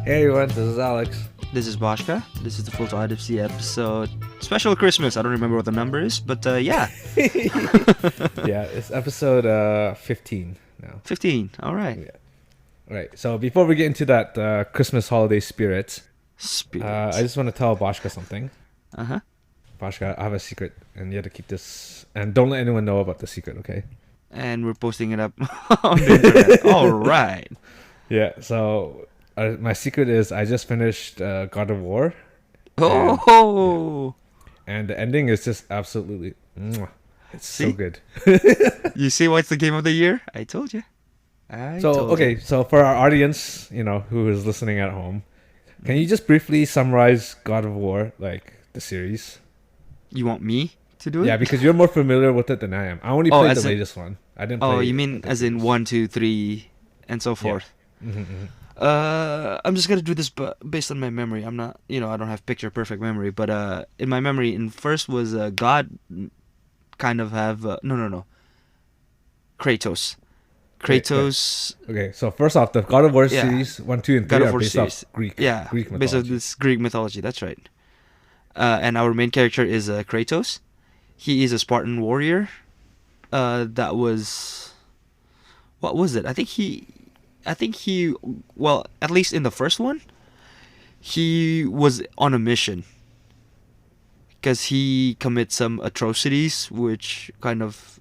Hey everyone, this is Alex. This is Boshka. This is the Full Odyssey episode. Special Christmas. I don't remember what the number is, but yeah. Yeah, it's episode 15 now. 15. All right. Yeah. Right. So before we get into that Christmas holiday spirit, Spirit. I just want to tell Boshka something. Uh-huh. Boshka, I have a secret, and you have to keep this, and don't let anyone know about the secret, okay? And we're posting it up on the internet. All right. Yeah. So my secret is I just finished God of War, Oh. and the ending is just absolutely, it's so See? good. You see why it's the game of the year? I told you. So for our audience, who is listening at home, can you just briefly summarize God of War, like the series? You want me to do it? Yeah, because you're more familiar with it than I am. I only played the as in- latest one. I didn't. Oh, play you mean the as in previous. 1, 2, 3, and so forth? I'm just gonna do this based on my memory. I'm not, I don't have picture perfect memory, but in my memory, in first was God kind of have no, Kratos. Kratos, Okay, so first off, the God of War Yeah. series 1, 2, and 3 God of are War based series. off Greek based on mythology. this Greek mythology. That's right. And our main character is Kratos. He is a Spartan warrior. That was, what was it? I think he, well, at least in the first one, he was on a mission because he commits some atrocities, which kind of,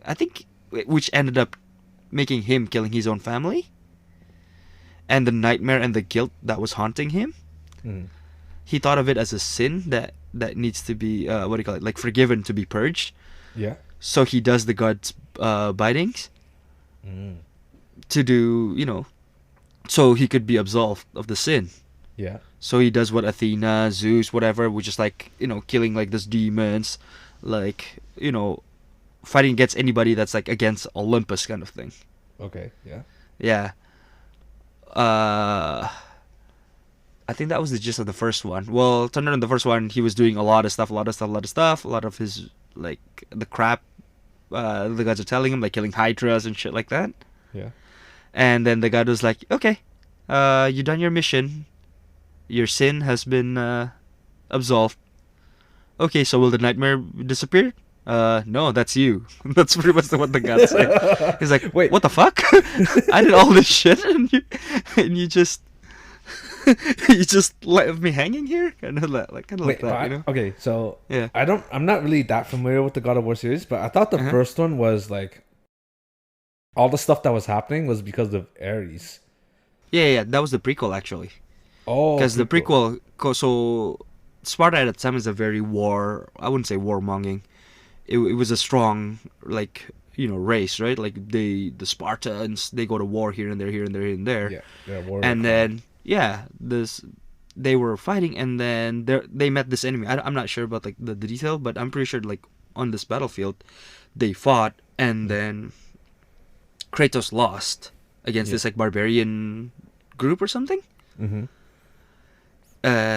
I think, which ended up making him killing his own family, and the nightmare and the guilt that was haunting him. Mm. He thought of it as a sin that needs to be what do you call it, like forgiven, to be purged. Yeah. So he does the god's bindings Mm. to do, so he could be absolved of the sin. Yeah. So he does what Athena, Zeus, whatever, which is like, killing like those demons, like, fighting against anybody that's like against Olympus kind of thing. Okay. Yeah. Yeah. I think that was the gist of the first one. Well, turned out in the first one, he was doing a lot of stuff, a lot of his, like, the crap the gods are telling him, like killing hydras and shit like that. Yeah. And then the god was like, okay, you done your mission. Your sin has been absolved. Okay, so will the nightmare disappear? No, that's you. That's pretty much what the god said. He's like, Wait. what the fuck? I did all this shit, and you just you just left me hanging here, kind of like Wait, that, okay, so Yeah. I'm not really that familiar with the God of War series, but I thought the Uh-huh. first one was like all the stuff that was happening was because of Ares. Yeah. That was the prequel actually, Oh, because the prequel. So Sparta at the time is a very I wouldn't say warmongering. It was a strong, like, race, right? Like the Spartans, they go to war here and there, here and there, here and there. Yeah, war. And then they were fighting, and then they met this enemy. I'm not sure about like the detail, but I'm pretty sure like on this battlefield they fought, and then Kratos lost against this like barbarian group or something. Mm-hmm.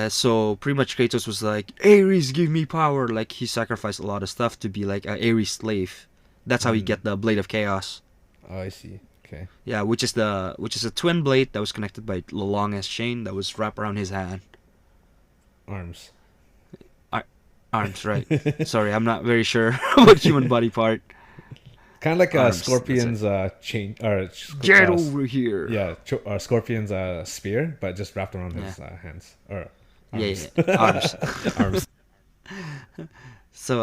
So pretty much Kratos was like, Ares, give me power. Like he sacrificed a lot of stuff to be like an Ares slave. That's how he get the Blade of Chaos. Oh, I see. Okay. Yeah, which is a twin blade that was connected by a long ass chain that was wrapped around his hand. Arms. Arms, right? Sorry, I'm not very sure what human body part. Kind of like Arms, Scorpion's chain or Get over here. Yeah, Scorpion's spear, but just wrapped around his hands or arms. Yeah. Arms. Arms. So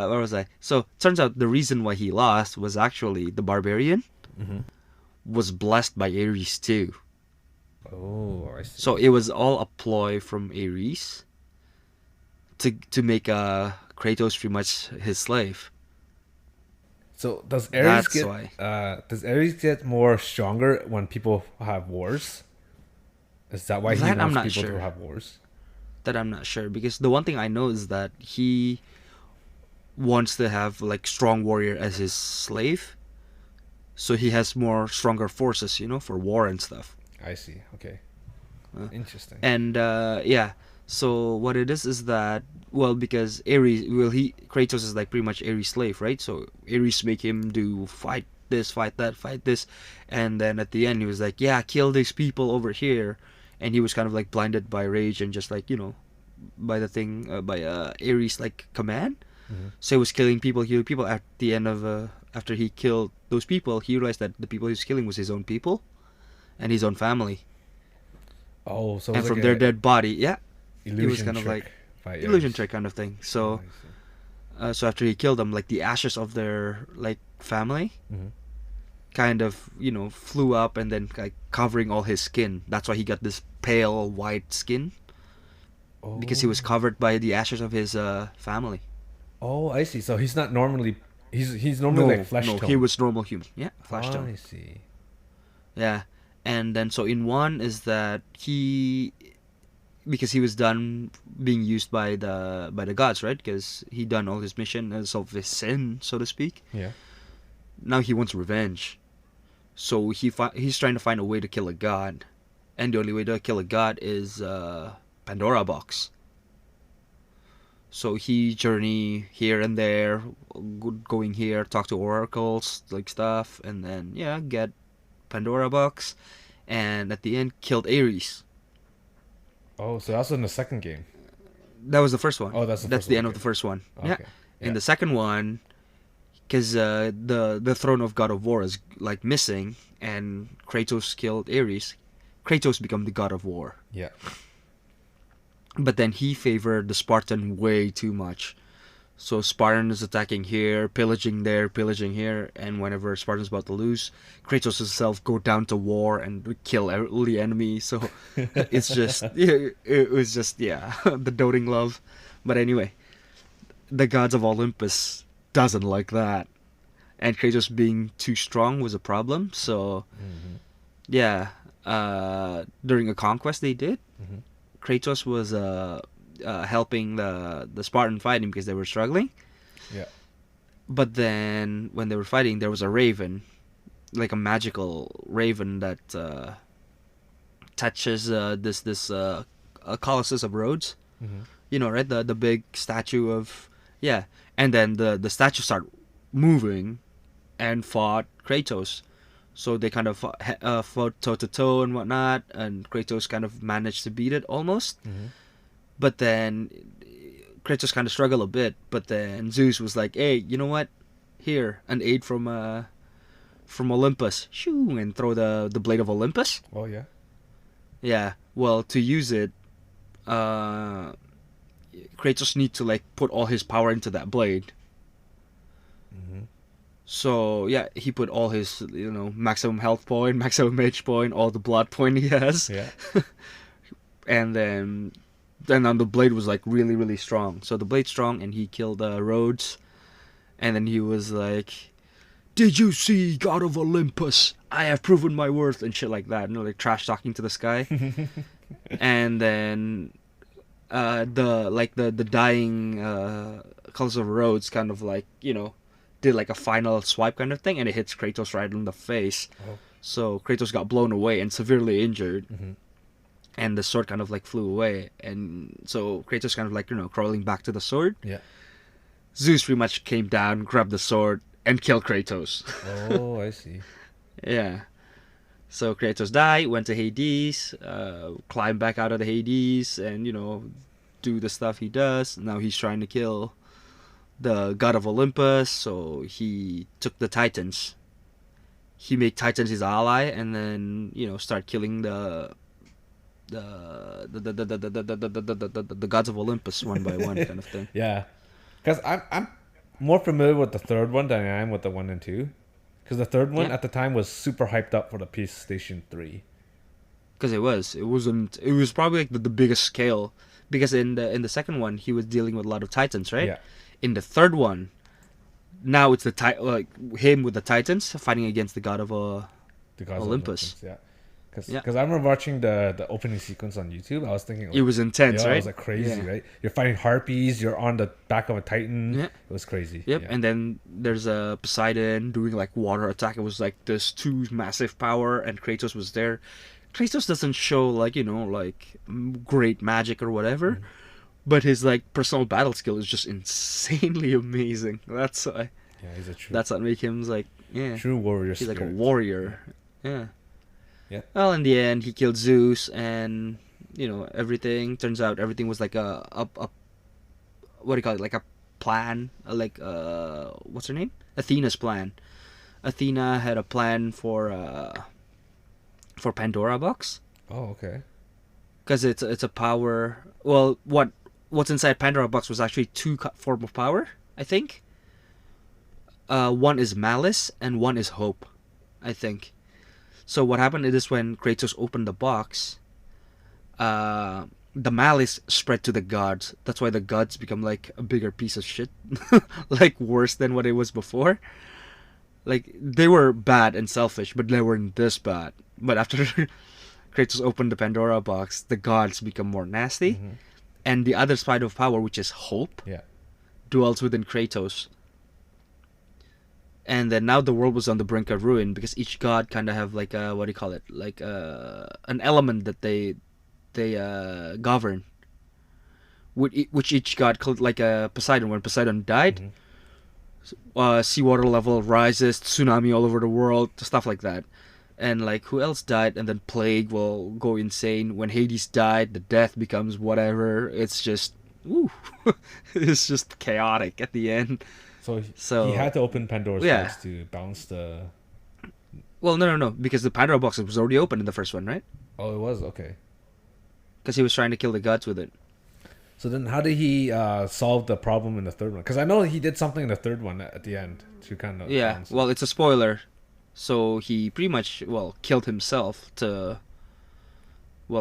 where was I? So turns out the reason why he lost was actually the barbarian was blessed by Ares too. Oh, I see. So it was all a ploy from Ares to make Kratos pretty much his slave. So does Ares That's get why. does Ares get more stronger when people have wars? Is that why he That I'm wants not people sure. to have wars? That I'm not sure, because the one thing I know is that he wants to have like strong warrior as his slave, so he has more stronger forces, for war and stuff. I see. Okay. Interesting. And so what it is that, well, because Kratos is like pretty much Ares' slave, right? So Ares make him do fight this, fight that, fight this, and then at the end he was like, yeah, kill these people over here, and he was kind of like blinded by rage and just like by the thing by Ares like command. So he was killing people. At the end of after he killed those people, he realized that the people he was killing was his own people and his own family. Oh, so And it's from like their a dead body, yeah, it was illusion kind of trick like by illusion Ares. trick kind of thing. Oh, So, I see. so after he killed them, like the ashes of their like family, Mhm. kind of flew up and then like covering all his skin. That's why he got this pale white skin because he was Oh. covered by the ashes of his family. Oh, I see. So he's not normally he's normally like No, flesh no, tone. he was normal human. Yeah, flesh Oh, tone. I see. Yeah, and then so in one is that he because he was done being used by the gods, right? Because he done all his mission as of his sin, so to speak. Yeah. Now he wants revenge, so he's trying to find a way to kill a god, and the only way to kill a god is Pandora box. So he journey here and there, going here, talk to oracles, like stuff, and then yeah, get Pandora box, and at the end killed Ares. Oh, so that's in the second game. That was the first one. Oh, that's the That's first the one. end of Okay. the first one. Yeah. Okay. In Yeah. the second one, because the throne of God of War is like missing, and Kratos killed Ares, Kratos become the God of War. Yeah. But then he favored the Spartan way too much. So Spartan is attacking here, pillaging there, pillaging here, and whenever Spartan's about to lose, Kratos himself go down to war and kill all the enemy. So it's just it was just the doting love. But anyway, the gods of Olympus doesn't like that, and Kratos being too strong was a problem. So Mm-hmm. yeah, during a conquest they did, Mm-hmm. Kratos was helping the Spartan fighting because they were struggling. Yeah. But then when they were fighting, there was a raven, like a magical raven that touches this Colossus of Rhodes. Mm-hmm. You know, right? The big statue of yeah. And then the statue started moving and fought Kratos. So they kind of fought toe to toe and whatnot, and Kratos kind of managed to beat it almost. Mm-hmm. But then Kratos kind of struggled a bit. But then Zeus was like, "Hey, you know what? Here, an aid from Olympus. Shoo, and throw the blade of Olympus. Oh yeah. Yeah. Well, to use it, Kratos need to like put all his power into that blade. Mm-hmm. So yeah, he put all his maximum health point, maximum mage point, all the blood point he has, Yeah. and then the blade was like really really strong. So the blade's strong, and he killed Rhodes, and then he was like, "Did you see, God of Olympus? I have proven my worth," and shit like that. Like trash talking to the sky. And then the dying Colors of Rhodes kind of like did like a final swipe kind of thing, and it hits Kratos right in the face. Oh. So Kratos got blown away and severely injured, Mm-hmm. and the sword kind of like flew away, and so Kratos kind of like crawling back to the sword. Yeah. Zeus pretty much came down, grabbed the sword, and killed Kratos. Oh, I see. Yeah. So Kratos died, went to Hades, climbed back out of the Hades, and do the stuff he does. Now he's trying to kill the god of Olympus, so he took the Titans. He made Titans his ally, and then start killing the gods of Olympus one by one, kind of thing. Yeah. Because I'm more familiar with the third one than I am with the 1 and 2. Because the third one Yeah. at the time was super hyped up for the PlayStation 3. Because it was probably like the biggest scale. Because in the second one he was dealing with a lot of Titans, right? Yeah. In the third one, now it's like him with the Titans fighting against the god of The Gods of Olympus. Yeah. Because Yeah. I remember watching the opening sequence on YouTube. I was thinking, like, It was intense, yo, right? it was like crazy, Yeah. right? You're fighting harpies. You're on the back of a titan. Yeah. It was crazy. Yep, Yeah. and then there's a Poseidon doing like water attack. It was like this two massive power, and Kratos was there. Kratos doesn't show like great magic or whatever, but his like personal battle skill is just insanely amazing. That's why Yeah, he's a true that's what make him like true warrior he's like a spirit. warrior. Yeah. Yeah. Well, in the end, he killed Zeus, and everything turns out everything was like a what do you call it? Like a plan, like what's her name? Athena's plan. Athena had a plan for Pandora box Oh, okay. because it's a power. Well, what's inside Pandora box was actually two form of power. I think. One is malice and one is hope. I think. So what happened is when Kratos opened the box, the malice spread to the gods. That's why the gods become like a bigger piece of shit, like worse than what it was before. Like they were bad and selfish, but they weren't this bad. But after Kratos opened the Pandora box, the gods become more nasty, Mm-hmm. and the other side of power, which is hope, Yeah. dwells within Kratos. And then now the world was on the brink of ruin because each god kind of have like a what do you call it, like an element that they govern. Which each god called like Poseidon. When Poseidon died, seawater level rises, tsunami all over the world, stuff like that. And like who else died? And then plague will go insane. When Hades died, the death becomes whatever. It's just, ooh, it's just chaotic at the end. So he had to open Pandora's Yeah. box to balance the. Well, no, because the Pandora box was already open in the first one, right? Oh, it was okay. Because he was trying to kill the gods with it. So then, how did he solve the problem in the third one? Because I know he did something in the third one at the end to kind of. Yeah, balance it. well, it's a spoiler. So he pretty much, killed himself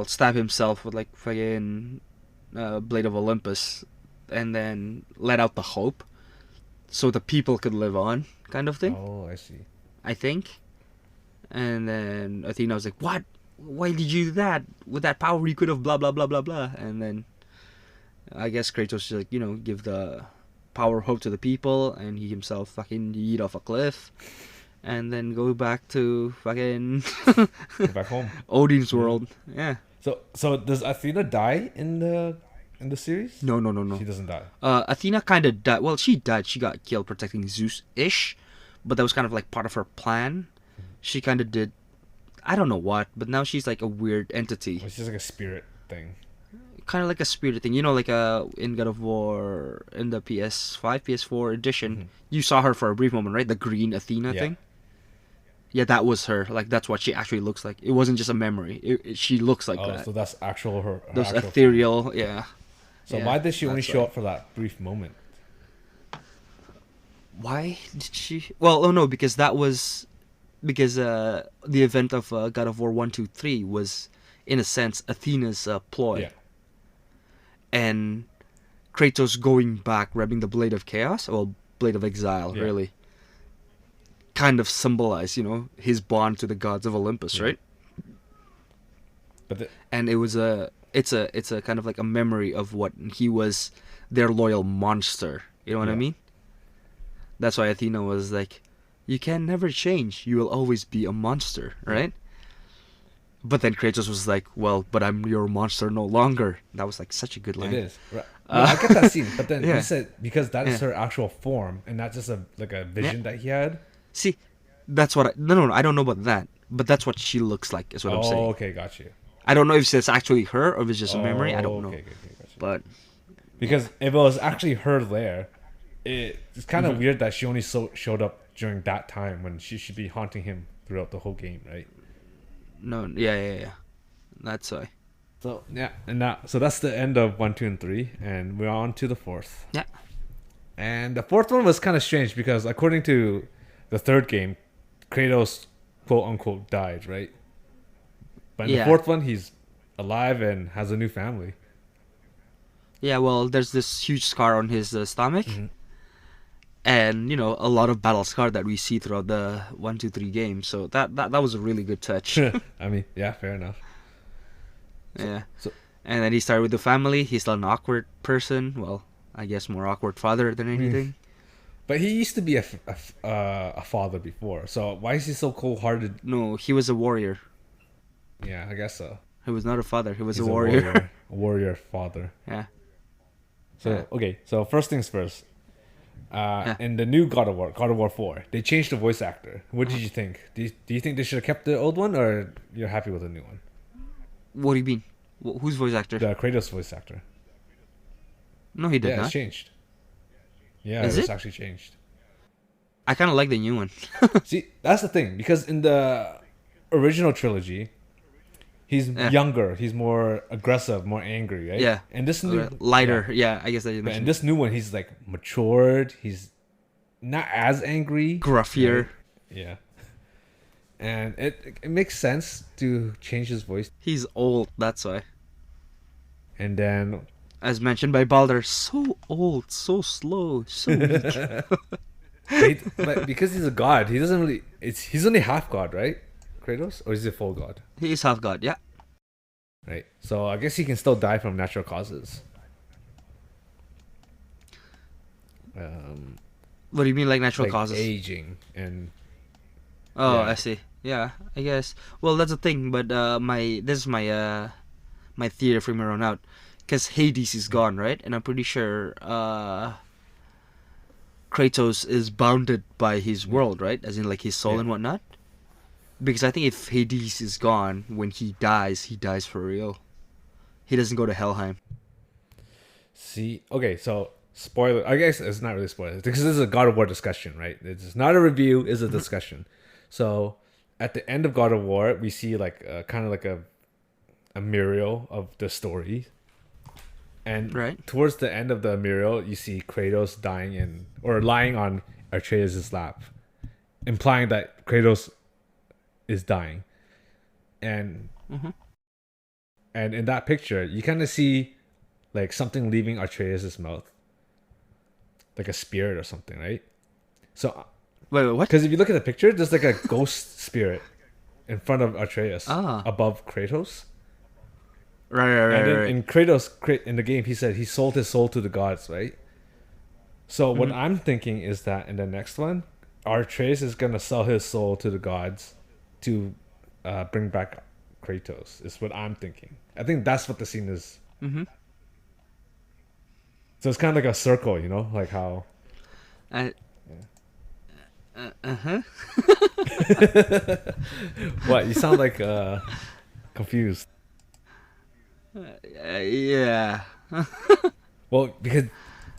stab himself with like fucking Blade of Olympus, and then let out the hope, so the people could live on, kind of thing. Oh, I see. I think. And then Athena was like, "What? Why did you do that? With that power, you could have blah blah blah blah blah." And then I guess Kratos was like, give the power of hope to the people, and he himself fucking yeet off a cliff. And then go back to fucking Go back home. Odin's world. Yeah. So does Athena die in the series? No. She doesn't die. Athena kind of died. Well, she died. She got killed protecting Zeus-ish, but that was kind of like part of her plan. She kind of did, I don't know what, but now she's like a weird entity. It's just like a spirit thing. Kind of like a spirit thing. Like in God of War, in the PS5, PS4 edition, you saw her for a brief moment, right? The green Athena thing. Yeah, that was her. Like, that's what she actually looks like. It wasn't just a memory. She looks like that. So that's actual her Those actual ethereal, form. yeah. So Yeah, why did she only that's show right. up for that brief moment? Why did she? Well, oh no, because that was the event of God of War 1, 2, 3 was, in a sense, Athena's ploy. Yeah. And Kratos going back, grabbing the Blade of Chaos, or Blade of Exile, Yeah. really, kind of symbolize, his bond to the gods of Olympus, Yeah. right? But And it was it's a kind of like a memory of what he was, their loyal monster. You know what I Yeah. mean? That's why Athena was like, "You can never change. You will always be a monster," right? But then Kratos was like, "Well, but I'm your monster no longer." That was like such a good line. it is. Right. No, I get that scene, but then Yeah. you said because that is Yeah. her actual form and not just a vision that he had. See, that's what no, I don't know about that, but that's what she looks like. Is what I'm saying. Okay, got you. I don't know if it's actually her or if it's just a memory. I don't know. Okay, got you. But Because if it was actually her there, it's kind of weird that she only showed up during that time when she should be haunting him throughout the whole game, right? no, yeah. That's why. So yeah, so that's the end of 1, 2, and 3, and we're on to the fourth. Yeah. And the fourth one was kind of strange because according to the third game, Kratos quote unquote died, right? But in the Yeah. fourth one, he's alive and has a new family. Yeah, well, there's this huge scar on his stomach, and a lot of battle scar that we see throughout the 1, 2, 3 games. So that was a really good touch. I mean, yeah, fair enough. Yeah. so- And then he started with the family. He's still an awkward person. Well, I guess more awkward father than anything. But he used to be a father before, so why is he so cold-hearted? No, he was a warrior. Yeah, I guess so. He was not a father. He was He's a warrior. A warrior father. Yeah. So okay, so first things first. Yeah. In the new God of War 4, they changed the voice actor. What did you think? Do you think they should have kept the old one, or you're happy with the new one? What do you mean? Who's voice actor? The Kratos voice actor. No, he did Yeah, it's not. changed. Yeah, Is it was it? actually changed. I kind of like the new one. See, that's the thing, because in the original trilogy, he's Yeah. younger, he's more aggressive, more angry, right? Yeah. And this new, Lighter. yeah. Yeah, I guess that you But in mentioned. this new one, he's like matured. He's not as angry. Gruffier. Right? Yeah. And it makes sense to change his voice. He's old, that's why. And then As mentioned by Balder, so old, so slow, so weak. but because he's a god, he doesn't really. He's only half god, right? Kratos, or is he full god? He is half god, yeah. Right. So I guess he can still die from natural causes. What do you mean, like natural Like causes? aging and Oh, yeah. I see. Yeah, I guess. Well, that's the thing. But this is my theory from here on out, because Hades is gone, right? And I'm pretty sure Kratos is bounded by his world, right? As in, like, his soul Yeah. and whatnot. Because I think if Hades is gone, when he dies for real. He doesn't go to Helheim. See, okay, so spoiler. I guess it's not really spoilers because this is a God of War discussion, right? It's not a review; it's a discussion. So at the end of God of War, we see like kind of like a mural of the story, and Right. towards the end of the mural, you see Kratos dying or lying on Atreus' lap, implying that Kratos is dying, and Mm-hmm. and in that picture, you kind of see like something leaving Atreus' mouth, like a spirit or something, right? So, Wait, what? because if you look at the picture, there's like a ghost spirit in front of Atreus, Ah. above Kratos. Right, And then right. in in the game, he said he sold his soul to the gods, right? So what I'm thinking is that in the next one, Atreus is gonna sell his soul to the gods to bring back Kratos. Is what I'm thinking. I think that's what the scene is. Mm-hmm. So it's kind of like a circle, you know, like how. Uh-huh. What, you sound like confused. Yeah. Well, because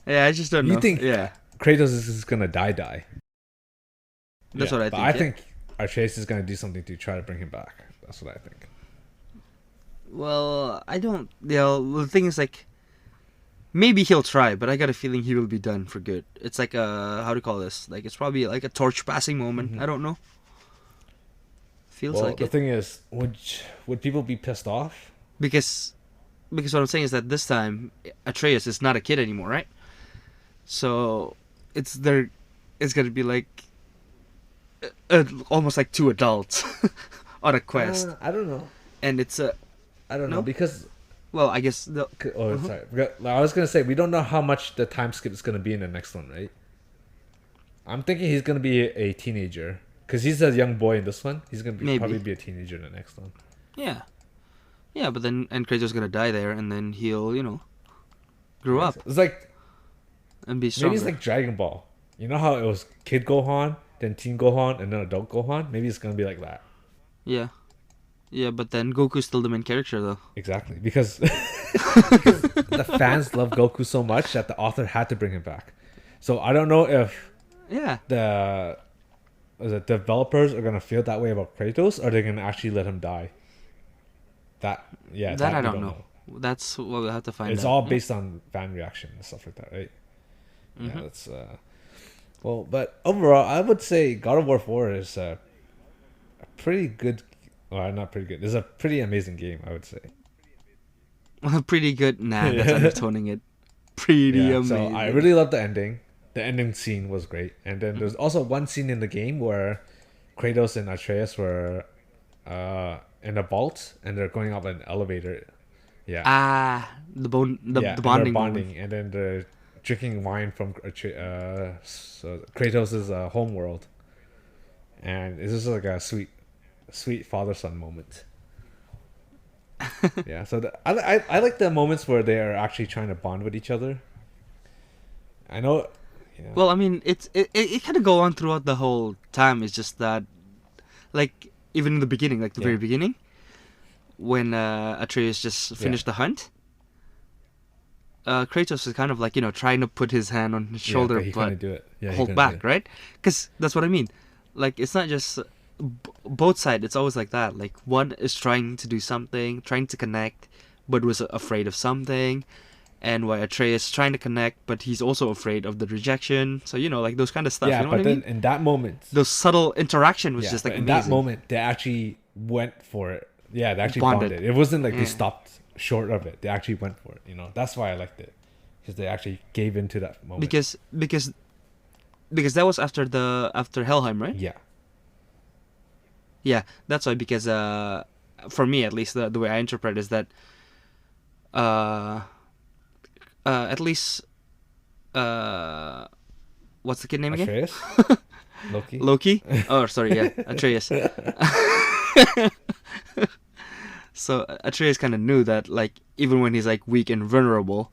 Yeah, I just don't you know. think Yeah, Kratos is gonna die. that's Yeah, what I but think. I Yeah. think Atreus is gonna do something to try to bring him back. That's what I think. Well, I don't. The thing is, like, maybe he'll try, but I got a feeling he will be done for good. It's like a, how do you call this? Like, it's probably like a torch passing moment. Mhm. I don't know. Feels Well, like the it. thing is, would people be pissed off? Because what I'm saying is that this time Atreus is not a kid anymore, right? So it's there. It's gonna be like almost like two adults on a quest, I don't know. and it's a I don't know No? because. well, I guess the Oh, sorry. I was gonna say we don't know how much the time skip is gonna be in the next one, right? I'm thinking he's gonna be a teenager because he's a young boy in this one. He's gonna Maybe. probably be a teenager in the next one. yeah, yeah. But then and Kratos gonna die there, and then he'll grow up It's like and be maybe stronger. it's like Dragon Ball. You know how it was Kid Gohan, then Teen Gohan, and then Adult Gohan. Maybe it's gonna be like that. Yeah, yeah. But then Goku's still the main character, though. Exactly because because the fans love Goku so much that the author had to bring him back. So I don't know if Yeah. the developers are gonna feel that way about Kratos, or they're gonna actually let him die. That That I we don't know. That's what we'll have to find It's out. all Yeah. based on fan reaction and stuff like that, right? Yeah, Mhm. that's well, but overall, I would say God of War 4 is a pretty good, or not pretty good. It's a pretty amazing game, I would say. Pretty good. Nah, that's undertoning it. Pretty Yeah, amazing. so I really love the ending. The ending scene was great, and then there's also one scene in the game where Kratos and Atreus were in a vault, and they're going up an elevator. Yeah, the bone, the and bonding, they're moment. and then they're drinking wine from Kratos' home world, and it's just like a sweet father son moment. Yeah, so I like the moments where they are actually trying to bond with each other. I know, Yeah. Well, I mean, it kind of go on throughout the whole time. It's just that, like, even in the beginning, like the Yeah. very beginning, when Atreus just Yeah. finished the hunt, Kratos is kind of like, trying to put his hand on his Yeah, shoulder, but he but couldn't do it. Yeah, he hold couldn't do back, it. right? Because that's what I mean. Like, it's not just both sides. It's always like that. Like, one is trying to do something, trying to connect, but was afraid of something. And why Atreus is trying to connect, but he's also afraid of the rejection. So, like those kind of stuff. Yeah, You know what but I then mean? in that moment, Those subtle interaction was yeah, just but like in that amazing. moment, they actually went for it. Yeah, they actually Bonded. bonded. It wasn't like they Yeah. stopped short of it. They actually went for it. That's why I liked it, because they actually gave into that moment. Because that was after Helheim, right? Yeah, Yeah, that's why. Because for me at least, the way I interpret is that uh at least what's the kid name again? Atreus, Loki. Loki. Oh, sorry, yeah, Atreus. So Atreus kind of knew that, like, even when he's like weak and vulnerable,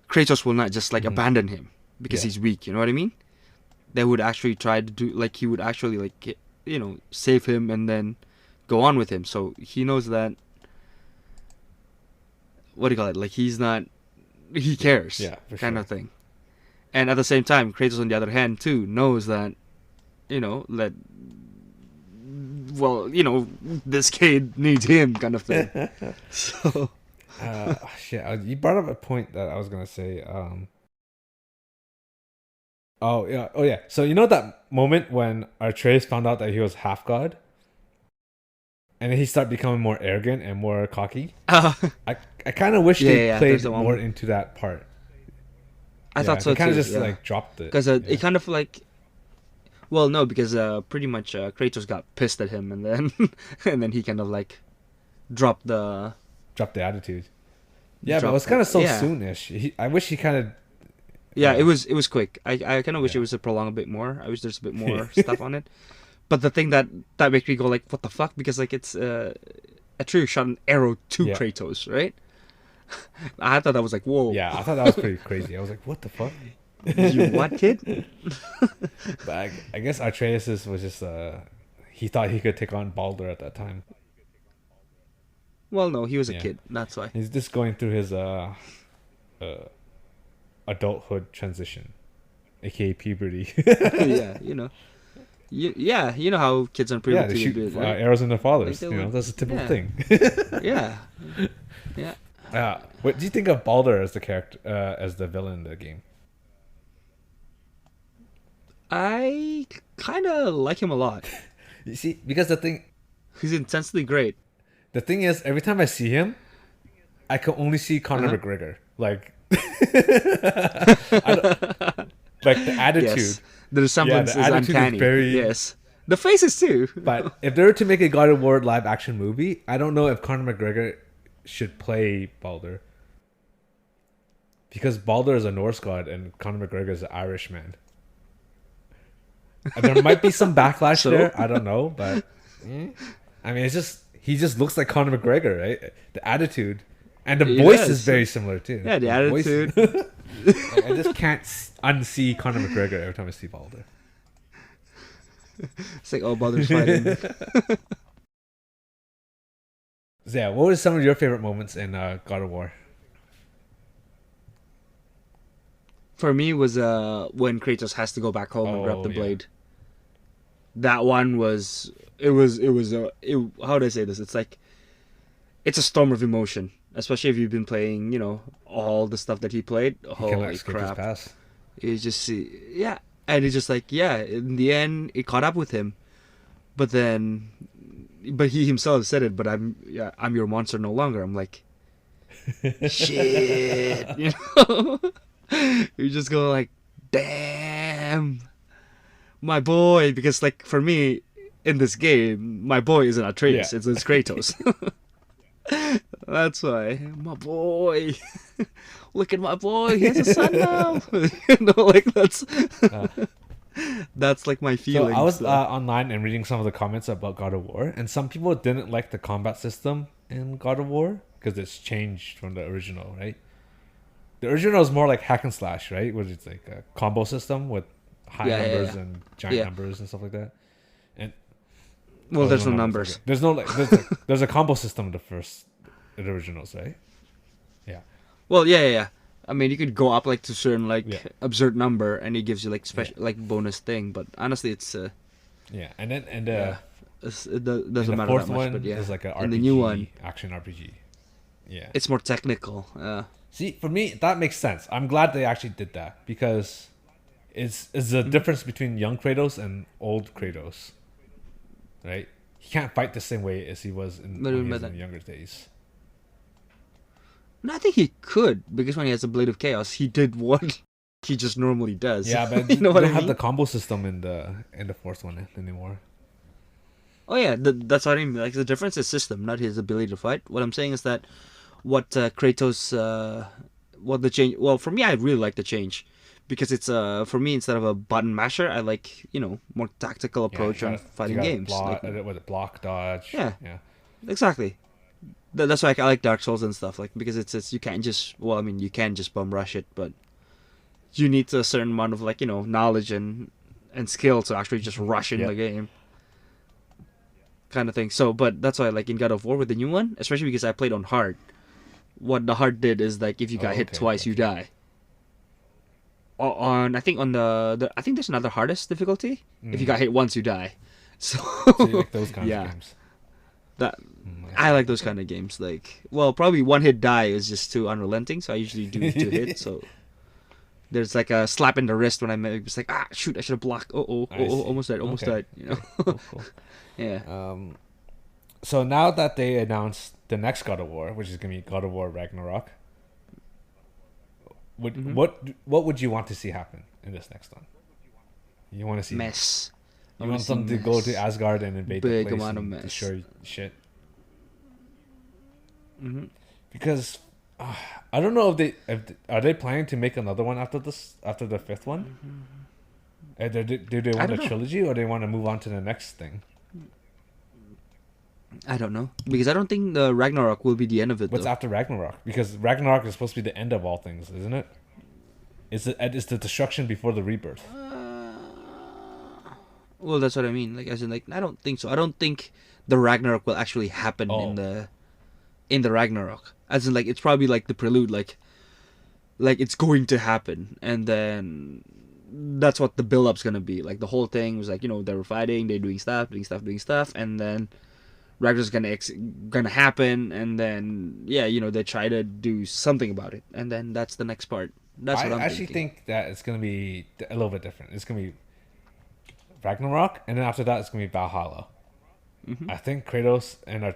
Kratos will not just like Mhm. abandon him because Yeah. he's weak. You know what I mean? They would actually try to do, like, he would actually, like, save him and then go on with him. So he knows that, what do you call it? Like, he cares, Yeah, for kind sure. of thing. And at the same time, Kratos, on the other hand, too, knows that, that, well, this kid needs him, kind of thing. So, Shit, you brought up a point that I was gonna say. Oh yeah, oh yeah. So that moment when Atreus found out that he was half god, and then he started becoming more arrogant and more cocky. uh, I kind of wish yeah, they yeah, played there's the more moment. into that part. I Yeah, thought they so kind of too. just Yeah, like dropped it. because Yeah, it kind of like, well, no, because pretty much Kratos got pissed at him, and then and then he kind of like dropped the dropped the attitude. Yeah, but it was kind of so yeah. soonish. I wish he kind of. Yeah, Yeah, it was quick. I kind of wish yeah. it was to prolong a bit more. I wish there's a bit more stuff on it. But the thing that makes me go like, what the fuck? Because like it's Atreus shot an arrow to Yeah. Kratos, right? I thought that was like, whoa. Yeah, I thought that was pretty crazy. I was like, what the fuck? You what, kid? But I guess Atreus was just he thought he could take on Baldur at that time. Well, no, he was a Yeah, kid. That's why. he's just going through his uh adulthood transition, aka puberty. Yeah, yeah, you know how kids on Yeah, they puberty shoot do it, right? arrows in their Like fathers. they would, That's a typical yeah, thing. yeah, yeah. What do you think of Baldur as the character, as the villain in the game? I kind of like him a lot. You see, because He's intensely great. the thing is, every time I see him, I can only see Conor Uh-huh. McGregor. Like, I don't, like the attitude. Yes, the resemblance the is attitude is uncanny. very- Yes, the faces too. But if they were to make a God of War live action movie, I don't know if Conor McGregor should play Baldur. Because Baldur is a Norse god and Conor McGregor is an Irish man. There might be some backlash So? there. I don't know, but I mean, he just looks like Conor McGregor, right? The attitude and the He voice does. is very similar too. Yeah, the voice- attitude. Like, I just can't unsee Conor McGregor every time I see Baldur. It's like, oh, Baldur's fighting. So yeah, what were some of your favorite moments in God of War? For me, was when Kratos has to go back home and grab Oh, the yeah. blade. That one was how do I say this? It's like, it's a storm of emotion, especially if you've been playing, all the stuff that he played. He can Holy escape his crap! past. You just see, yeah, and it's just like, yeah. In the end, it caught up with him, but he himself said it. But I'm your monster no longer. I'm like, shit, You just go like, damn, my boy. Because like for me, in this game, my boy isn't Atreus. Yeah. It's Kratos. That's why, my boy. Look at my boy. He has a son now. Like that's like my So feeling. I was online and reading some of the comments about God of War, and some people didn't like the combat system in God of War because it's changed from the original, right? The original is more like hack and slash, right? Where it's like a combo system with high Yeah, numbers yeah. and giant Yeah. numbers and stuff like that. And Well, oh, there's there's no no numbers. Okay. numbers. There's no like there's a combo system in the originals, right? Yeah. Well, yeah, yeah, yeah. I mean, you could go up like to certain like Yeah. absurd number, and it gives you like Yeah. special like bonus thing. But honestly, it's Yeah. And then yeah, it and doesn't the matter fourth that much. one But yeah, is like an in RPG, the new one, action RPG. Yeah. it's more technical. See, for me, that makes sense. I'm glad they actually did that because it's the difference between young Kratos and old Kratos, right? He can't fight the same way as he was What do you when he mean by was in that? the younger days. No, I think he could because when he has a blade of chaos, he did what he just normally does. Yeah, but you know they what don't I have mean? the combo system in the fourth one anymore. Oh yeah, that's what I mean. Like the difference is system, not his ability to fight. What I'm saying is that what Kratos, what the change. Well, for me, I really like the change because it's for me instead of a button masher, I like more tactical Yeah, approach on fighting games. Block, Like, was it block, dodge? yeah, Yeah. exactly. That's why I like Dark Souls and stuff. Like because it's you can't just well, I mean you can just bum rush it, but you need a certain amount of like knowledge and skill to actually just rush in Yeah. the game. Kind of thing. So, but that's why, like in God of War with the new one, especially because I played on hard. What the hard did is like if you got hit Okay, twice, you die. On I think on the I think there's another hardest difficulty. If you got hit once, you die. So, So you like those kinds yeah, of games? that I I like those kind of games. Like, well, probably one hit die is just too unrelenting. So I usually do two hits. So there's like a slap in the wrist when it's like shoot, I should have blocked. I see. Almost died, almost Okay. died. You know. Cool, cool. Yeah. So now that they announced the next God of War, which is gonna be God of War Ragnarok, what would you want to see happen in this next one? You want to see Mess. I You wanna want see them to go to mess. Asgard and invade Big the place amount of and mess. destroy shit? Hmm. Because I don't know if are they planning to make another one after the fifth one? Do they want a don't know. trilogy or they want to move on to the next thing? I don't know because I don't think the Ragnarok will be the end of it. What's though. after Ragnarok? Because Ragnarok is supposed to be the end of all things, isn't it? It's the destruction before the rebirth. Well, that's what I mean. Like, as in, like, I don't think so. I don't think the Ragnarok will actually happen Oh. in the Ragnarok. As in, like, it's probably like the prelude, like it's going to happen, and then that's what the build-up's gonna be. Like, the whole thing was like, they were fighting, they're doing stuff, and then Ragnarok's gonna happen, and then they try to do something about it, and then that's the next part. That's what I'm I actually thinking. think that it's gonna be a little bit different. It's gonna be Ragnarok, and then after that, it's gonna be Valhalla. Mm-hmm. I think Kratos and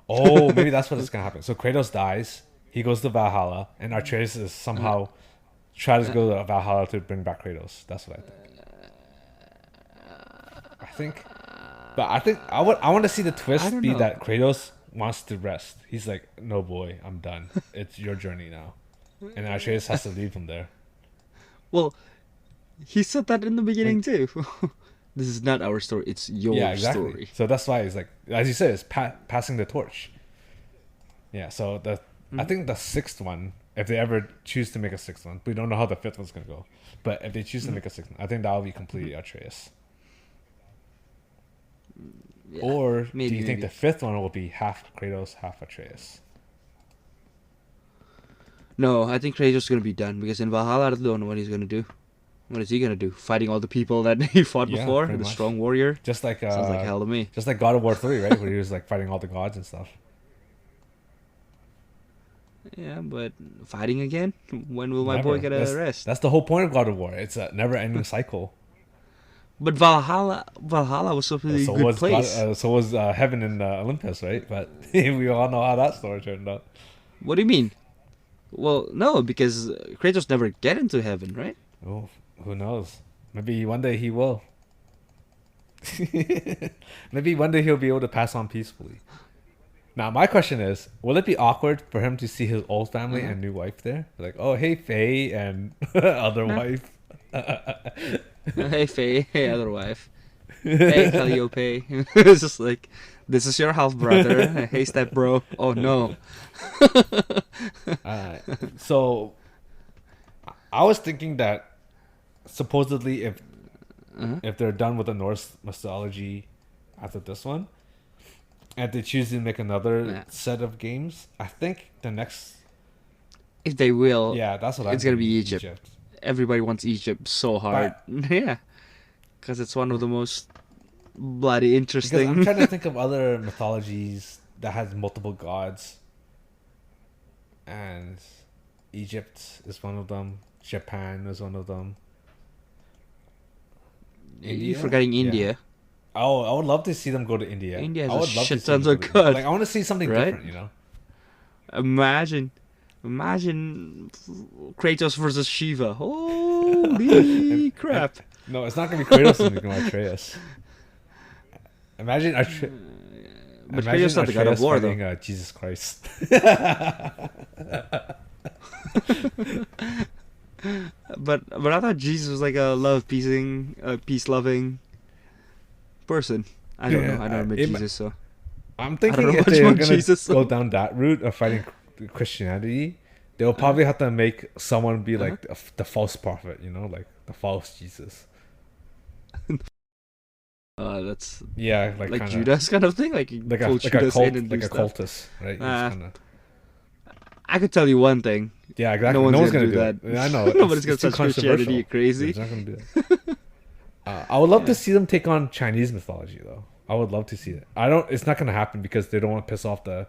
Oh, maybe that's what is gonna happen. So Kratos dies, he goes to Valhalla, and Atreus is somehow tries to go to Valhalla to bring back Kratos. That's what I think. But I think I want to see the I twist don't be know. that Kratos wants to rest. He's like, no boy, I'm done. It's your journey now, and Atreus has to leave him there. Well, he said that in the beginning too. This is not our story; it's your Yeah, exactly. story. So that's why it's like, as you said, it's passing the torch. Yeah. So I think the sixth one, if they ever choose to make a sixth one, we don't know how the fifth one's gonna go. But if they choose to make a sixth one, I think that will be completely Atreus. Yeah, Or do maybe, you think maybe. the fifth one will be half Kratos, half Atreus? No, I think Kratos is gonna be done because in Valhalla, I don't know what he's gonna do. What is he gonna do? Fighting all the people that he fought Yeah, before, pretty the much. strong warrior. Just like Sounds like hell to me. just like God of War 3, right? Where he was like fighting all the gods and stuff. Yeah, but fighting again? When will my Never. boy get a rest? That's the whole point of God of War. It's a never-ending cycle. But Valhalla was supposed to be a good place. So was heaven in Olympus, right? But we all know how that story turned out. What do you mean? Well, no, because Kratos never get into heaven, right? Oh, who knows? Maybe one day he will. Maybe one day he'll be able to pass on peacefully. Now, my question is, will it be awkward for him to see his old family and new wife there? Like, oh, hey, Faye and other wife. Hey, Faye. Hey, other wife. Hey, Calliope. It's just like, this is your half brother. Hey, step bro. Oh no. Alright. So, I was thinking that supposedly Uh-huh. if they're done with the Norse mythology after this one, and they choose to make another Yeah. set of games, I think the next, If they will, yeah, that's what I'm it's gonna be thinking. Egypt. Everybody wants Egypt so hard. But Yeah, because it's one of the most bloody because I'm interesting. trying to think of other mythologies that has multiple gods, and Egypt is one of them. Japan is one of them. You're India, forgetting yeah. India. Oh, I would love to see them go to India. India has I a would love to shit see them tons go of to India. gods, Like I want to see something right? different, you know. Imagine Kratos versus Shiva. Holy And crap! no, it's not gonna be Kratos. It's gonna be Atreus. Imagine But Imagine Kratos is not the god of Atreus war, fighting though. Jesus Christ. But I thought Jesus was like a peace loving person. I don't know. I never met Jesus, so I'm I don't thinking know if much they're about gonna Jesus. go down that route of fighting Christianity, they'll probably have to make someone be like the false prophet, you know, like the false Jesus. That's Yeah, like kinda, Judas kind of thing. Like you like a pull like a Judas cult, in and like do a stuff. cultist, right? It's Uh, kinda, I could tell you one thing. yeah, exactly. No No one's one's gonna gonna do do it. that. I know. Nobody's gonna It's too touch Christianity. controversial. You crazy? It's not gonna do that. I would love Yeah. to see them take on Chinese mythology, though. I would love to see it. I don't. It's not gonna happen because they don't want to piss off the.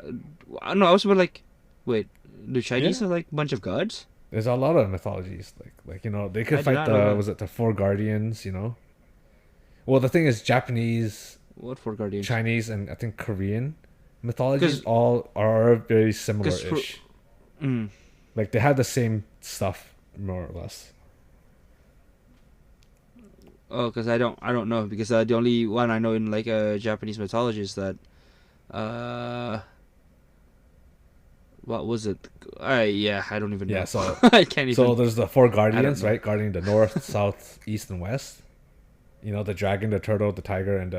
No, I was about like, wait, the Chinese Yeah. are like a bunch of gods? There's a lot of mythologies, like you know, they could I did fight not know the that. was it the four guardians, you know. Well, the thing is, Japanese, What for guardians? Chinese, and I think Korean mythologies 'Cause- all are very Because similar-ish. mm, Like they have the same stuff more or less. because I don't know because the only one I know in like Japanese mythology is that uh what was it? Yeah, I don't even know. Yeah, so I can't so even. there's the four I don't guardians, know. right? Guarding the north, south, east, and west. You know, the dragon, the turtle, the tiger, and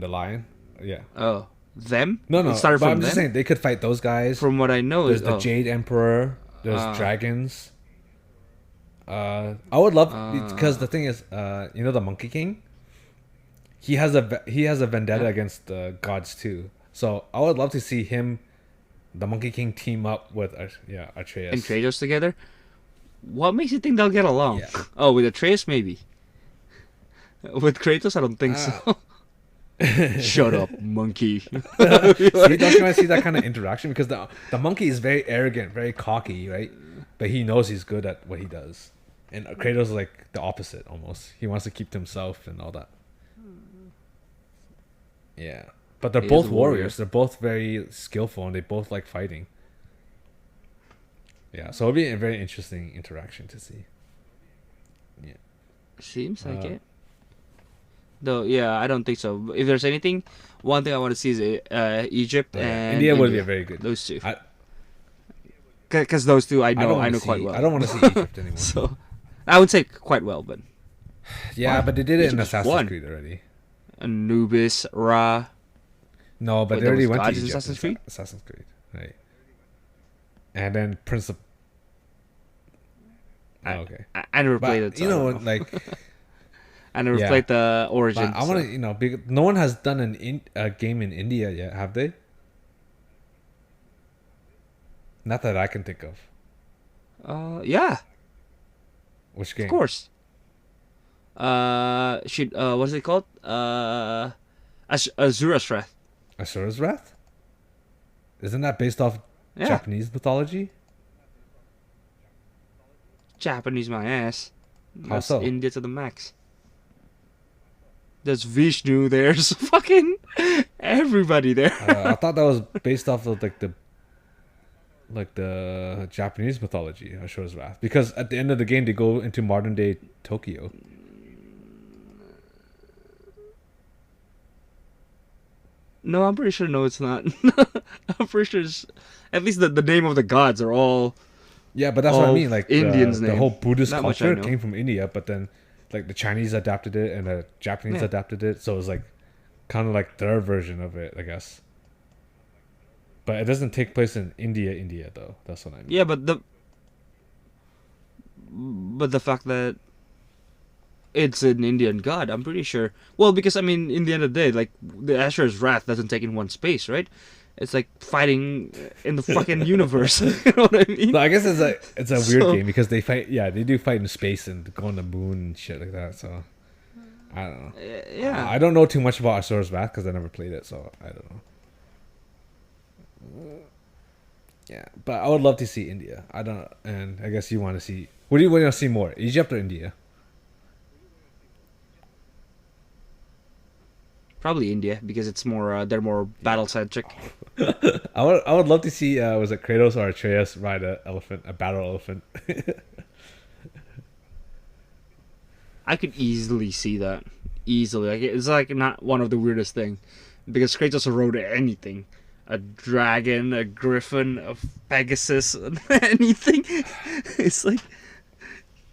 the lion. Yeah. Oh, them? No, no. It started But from I'm just them. saying they could fight those guys. From what I know There's is the Jade Emperor. There's Ah. dragons. I would love because Ah. the thing is, you know, the Monkey King. He has a vendetta Yeah. against the gods too. So I would love to see him, the Monkey King, team up with Atreus. and Kratos together. What makes you think they'll get along? Yeah. Oh, with Atreus maybe. With Kratos, I don't think so. Shut up, monkey. See, don't you want to see that kind of interaction? Because the monkey is very arrogant, very cocky, right? But he knows he's good at what he does. And Kratos is like the opposite almost. He wants to keep to himself and all that. Yeah. But they're He is both a warrior. warriors. They're both very skillful and they both like fighting. Yeah, so it'll be a very interesting interaction to see. Yeah. Seems like Uh, it. Though, yeah, I don't think so. If there's anything, one thing I want to see is Egypt Yeah, and India would be a very good. Those two. I Because those two I don't know wanna quite see- well. I don't want to see Egypt anymore. So, I would say quite well, but Yeah, Why? but they did it in Egypt just Assassin's won. Creed already. Anubis, Ra. No, but Wait, they there already was went to gods in Egypt. Assassin's Creed? Assassin's Creed, right? And then Prince of. Oh, okay. I never played But it. So you I know, don't know. like, I never yeah. played the Origin. but I want to, you know, because no one has done a game in India yet, have they? Not that I can think of. Yeah, Which game? of course. What is it called? Azura's Wrath. Asura's Wrath? Isn't that based off Yeah, Japanese mythology? Japanese my ass. How That's so? India to the max. There's Vishnu. There's fucking everybody there. I thought that was based off of like the Japanese mythology, Asura's Wrath. Because at the end of the game, they go into modern day Tokyo. No, I'm pretty sure. No, it's not. I'm pretty sure. At least the name of the gods are all. Yeah, but that's what I All mean. Like Indians' the name. whole Buddhist That much I culture know. came from India, but then like the Chinese adapted it and the Japanese Yeah. adapted it, so it was like kind of like their version of it, I guess. But it doesn't take place in India, though. That's what I mean. Yeah, but but the fact that it's an Indian god, I'm pretty sure. Well, because I mean, in the end of the day, like the Asher's wrath doesn't take in one space, right? It's like fighting in the fucking universe. You know what I mean? So I guess it's a weird So, game because they fight. Yeah, they do fight in space and go on the moon and shit like that. So I don't know. yeah. I don't know too much about Asura's Wrath because I never played it, so I don't know. Yeah, but I would love to see India. I don't, and I guess you want to see. What do you want to see more, Egypt or India? Probably India because it's more they're more battle centric. I would love to see was it Kratos or Atreus ride a battle elephant. I could easily see that. Easily. Like it's like not one of the weirdest thing. Because Kratos rode anything. A dragon, a griffin, a Pegasus, anything. It's like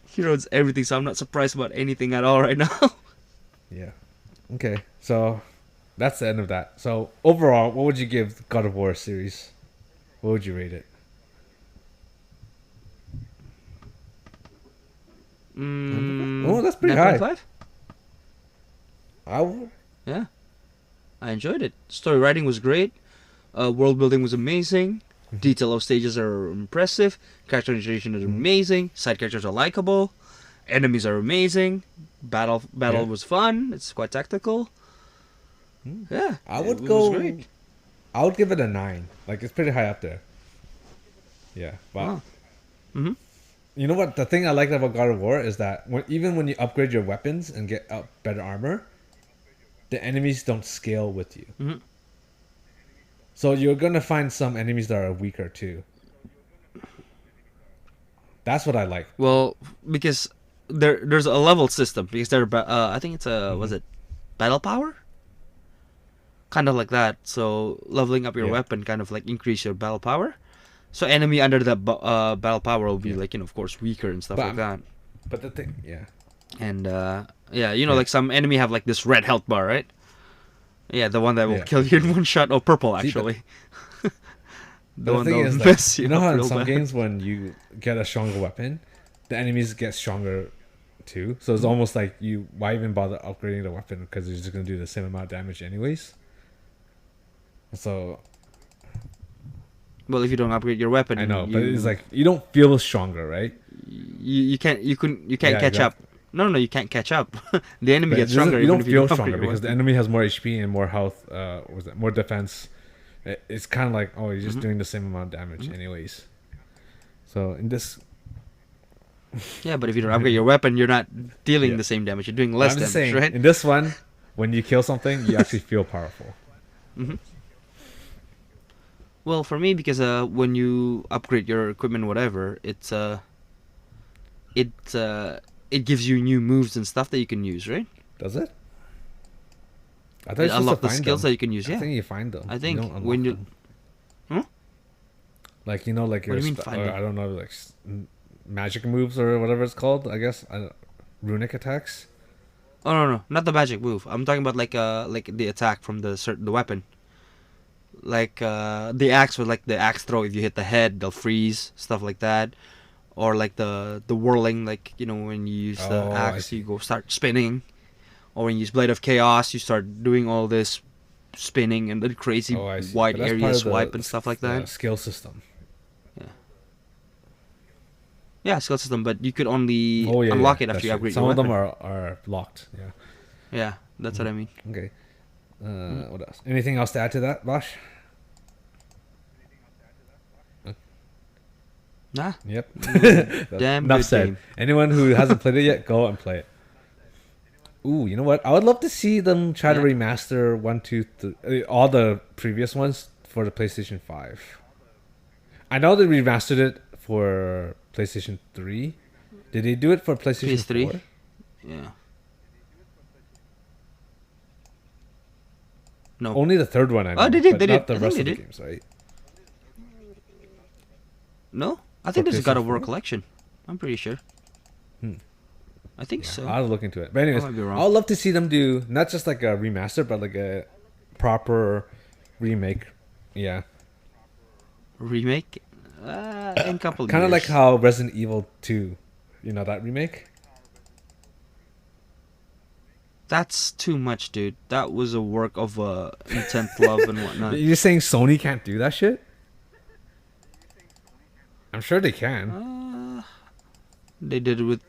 he rides everything, so I'm not surprised about anything at all right now. Yeah. Okay, so that's the end of that. So overall, what would you give God of War series? What would you rate it? Oh, that's pretty high. 9.5? I would. Yeah. I enjoyed it. Story writing was great. World building was amazing. Detail of stages are impressive. Characterization is amazing. Side characters are likable. Enemies are amazing. Battle Yeah. was fun. It's quite tactical. Yeah. I would it was go. great. I would give it a 9. Like it's pretty high up there. Yeah, but Mm-hmm. you know what? The thing I like about God of War is that even when you upgrade your weapons and get better armor, the enemies don't scale with you. Mm-hmm. So you're gonna find some enemies that are weaker too. That's what I like. Well, because there's a level system. Because I think it's a was it battle power? Kind of like that. So leveling up your Yeah. weapon kind of like increase your battle power. So enemy under that battle power will be Yeah. like of course weaker and stuff But like that. But the thing, yeah, And yeah, Yeah. like some enemy have like this red health bar, right? Yeah, the one that will Yeah. kill you in one shot. Oh, purple See, actually. the one thing that is, will like, mess you know up how in real some bad. games when you get a stronger weapon, the enemies get stronger too. So it's Mm-hmm. almost like why even bother upgrading the weapon because you're just gonna do the same amount of damage anyways. So Well, if you don't upgrade your weapon, I know, you, but it's like you don't feel stronger, right? you can't Yeah, catch exactly. up. No, you can't catch up. The enemy But gets it doesn't- stronger. you even don't if feel don't upgrade stronger your because the weapon. enemy has more HP and more health. Was it more defense? It's kind of like you're just Mm-hmm. doing the same amount of damage anyways. So in this, Yeah, but if you don't upgrade your weapon, you're not dealing Yeah. the same damage. You're doing less I'm damage, just saying, right? in this one, when you kill something, you actually feel powerful. Mm-hmm. Well, for me, because when you upgrade your equipment, whatever, it gives you new moves and stuff that you can use, right? Does it? I thought It you're supposed unlock to the find skills them. that you can use. I Yeah, think you find them. I You think don't unlock when you- them. Huh? Like like What your do you mean find or, them? I don't know, like magic moves or whatever it's called. I guess runic attacks. Oh no, not the magic move. I'm talking about like the attack from the weapon. Like the axe with like the axe throw. If you hit the head, they'll freeze, stuff like that. Or like the whirling, like when you use the Oh, I axe, see. you go start spinning. Or when you use Blade of Chaos, you start doing all this spinning and the crazy Oh, I see. wide But that's part area of the swipe and stuff like that. skill system. Yeah, skill system, but you could only Oh yeah, unlock yeah, it after that's you right. upgrade Some your of them weapon. are locked. Yeah. Yeah, that's what I mean. Okay. What else? Anything else to add to that, Bosh? Nah, Yep. damn Enough good said. game. Anyone who hasn't played it yet, go and play it. Ooh, you know what? I would love to see them try to Yeah. remaster 1, 2, 3, all the previous ones for the PlayStation 5. I know they remastered it for PlayStation 3. Did they do it for PlayStation PS3? 4? Yeah. No. Only the third one I know. Oh, they did, but they not did. the I think rest they of the did. games, right? No? I think For there's a God of PlayStation War 4? collection. I'm pretty sure. Hmm. I think so. I'll look into it. But anyways, I might be wrong. I'd love to see them do not just like a remaster, but like a proper remake. Yeah. Remake? In a couple Kind of years. like how Resident Evil 2. that remake. That's too much, dude. That was a work of intent, love, and whatnot. You're saying Sony can't do that shit? I'm sure they can. They did it with.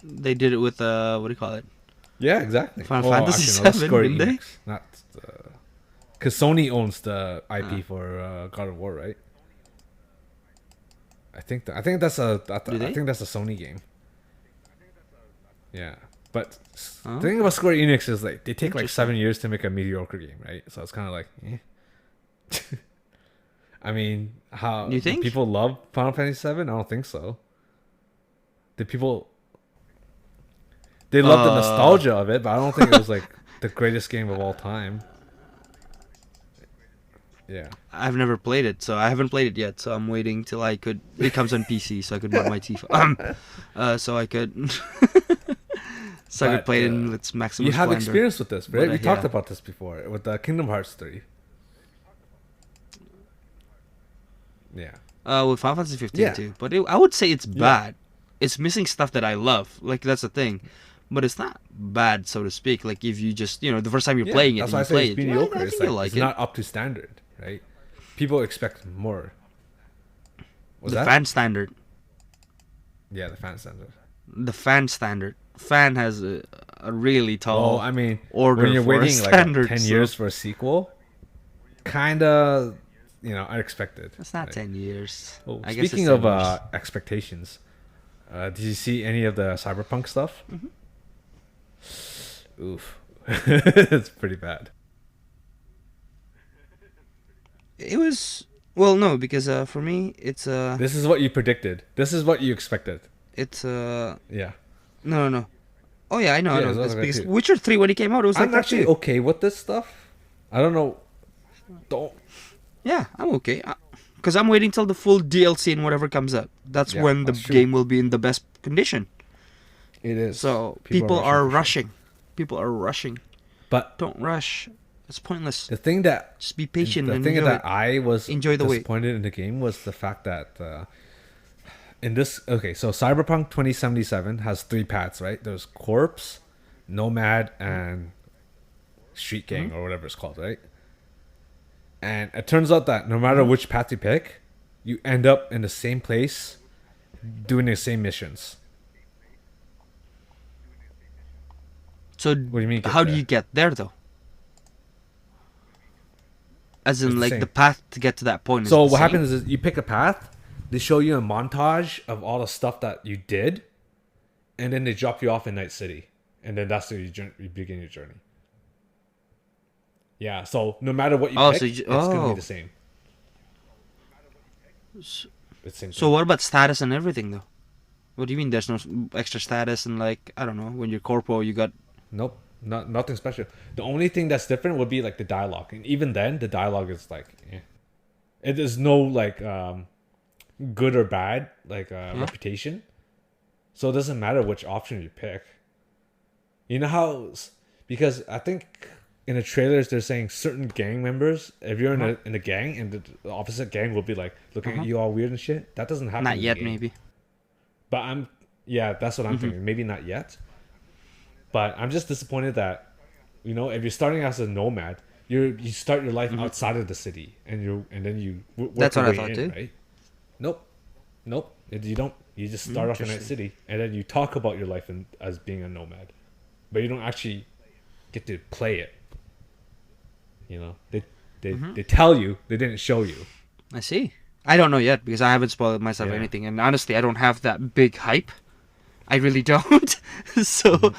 They did it with what do you call it? Yeah, exactly. Final Fantasy that's VII, Square didn't they? Enix, not because Sony owns the IP for God of War, right? I think that's a I Do they? think that's a Sony game. Yeah, but Oh. the thing about Square Enix is like they take like Interesting. 7 years to make a mediocre game, right? So it's kind of like, I mean, how You do think? people love Final Fantasy VII? I don't think so. The people they love the nostalgia of it, but I don't think it was like the greatest game of all time. Yeah. I've never played it, so I haven't played it yet. So I'm waiting till it comes on PC, so I could mod my TV. So I could. So I could But, play it in its maximum You have splendor. experience with this, right? But, We talked yeah. about this before with Kingdom Hearts 3. Yeah. With Final Fantasy 15 Yeah. too, but I would say it's bad. It's missing stuff that I love. Like that's the thing, but it's not bad, so to speak. Like if you just the first time you're playing it, That's and why I you say play it's it, mediocre. I It's think like, you'll like it's it. not up to standard, right? People expect more. Was The that? fan standard. Yeah, the fan standard. The fan standard. Fan has a really tall. Well, I mean, order when you're for a waiting like standard, 10 so- years for a sequel, kind of, unexpected. It's not right? 10 years. Oh, I guess it's speaking 10 of years. expectations, did you see any of the Cyberpunk stuff? Oof. It's pretty bad. It was no, because for me it's This is what you predicted. This is what you expected. it's Yeah. no. Oh yeah, I know. Yeah, I know. it's It's like because too. Witcher 3 when it came out, it was like I'm that actually too. okay with this stuff. I don't know. Don't. Yeah, I'm okay. Because I'm waiting till the full DLC and whatever comes up. That's Yeah, when the that's true. game will be in the best condition. It is. So people are for sure. rushing. People are rushing. But Don't rush. It's pointless. the thing that Just be patient the and thing enjoy that it. I was Enjoy the wait. disappointed in the game was the fact that in this so Cyberpunk 2077 has 3 paths, right? There's Corpse, Nomad, and Street Gang or whatever it's called, right? And it turns out that no matter which path you pick, you end up in the same place doing the same missions. So What do you mean? Get how do there? you get there though? As in It's the like same. the path to get to that point is So the what same? happens is you pick a path, they show you a montage of all the stuff that you did, and then they drop you off in Night City, and then that's where you begin your journey. Yeah, so no matter what you Oh, pick, so it's gonna oh. be the same. It's the same. So thing. what about status and everything though? What do you mean there's no extra status and like I don't know, when you're corpo you got Nope, nothing special. The only thing that's different would be like the dialogue, and even then, the dialogue is like, it is no like good or bad like reputation. So it doesn't matter which option you pick. You know how? Because I think in the trailers they're saying certain gang members, if you're in a gang, and the opposite gang will be like looking at you all weird and shit. That doesn't happen. not in the yet game. maybe. But that's what I'm thinking. Maybe not yet. But I'm just disappointed that, if you're starting as a nomad, you start your life outside of the city, and then you work That's your what I way thought in, too. right? Nope. You don't. You just start off in Night Interesting. City, and then you talk about your life as being a nomad, but you don't actually get to play it. They tell you, they didn't show you. I see. I don't know yet because I haven't spoiled myself Yeah. anything, and honestly, I don't have that big hype. I really don't. So,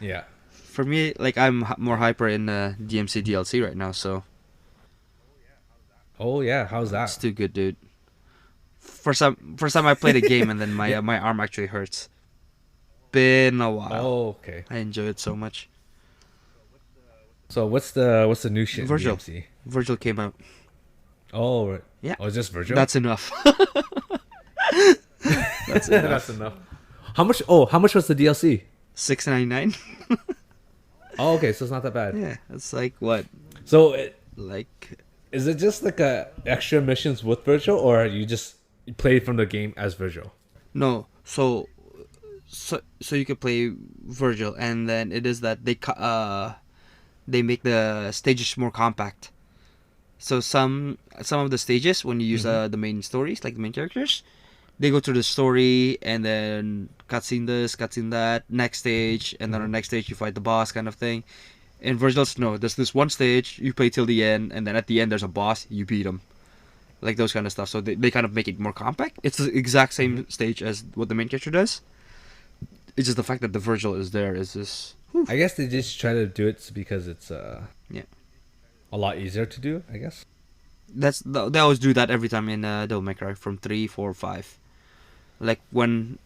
Yeah. for me, like I'm more hyper in DMC DLC right now, so Oh yeah. How's it's that? too good, dude. First time I played a game and then my my arm actually hurts. Been a while. Oh okay. I enjoy it so much. So what's the new shit? in Virgil. DMC? Virgil came out. Oh right. Yeah. Oh, it's just Virgil. That's enough. That's enough. That's enough. How much was the DLC? $6.99. Oh, okay, so it's not that bad. Yeah, it's like what? So, Like is it just like extra missions with Virgil, or you just play from the game as Virgil? no, So so you could play Virgil, and then it is that they make the stages more compact. So some of the stages, when you use Mm-hmm. the main stories, like the main characters, they go through the story and then cutscene this, cutscene that, next stage, and then on Mm-hmm. the next stage you fight the boss, kind of thing. In Virgil's, no, there's this one stage you play till the end, and then at the end there's a boss, you beat him, like those kind of stuff. So they kind of make it more compact. It's the exact Mm-hmm. same stage as what the main character does. It's just the fact that the Virgil is there is just I guess they just try to do it because it's yeah. a lot easier to do. I guess. They always do that every time in Devil May Cry from 3, 4, 5. Like when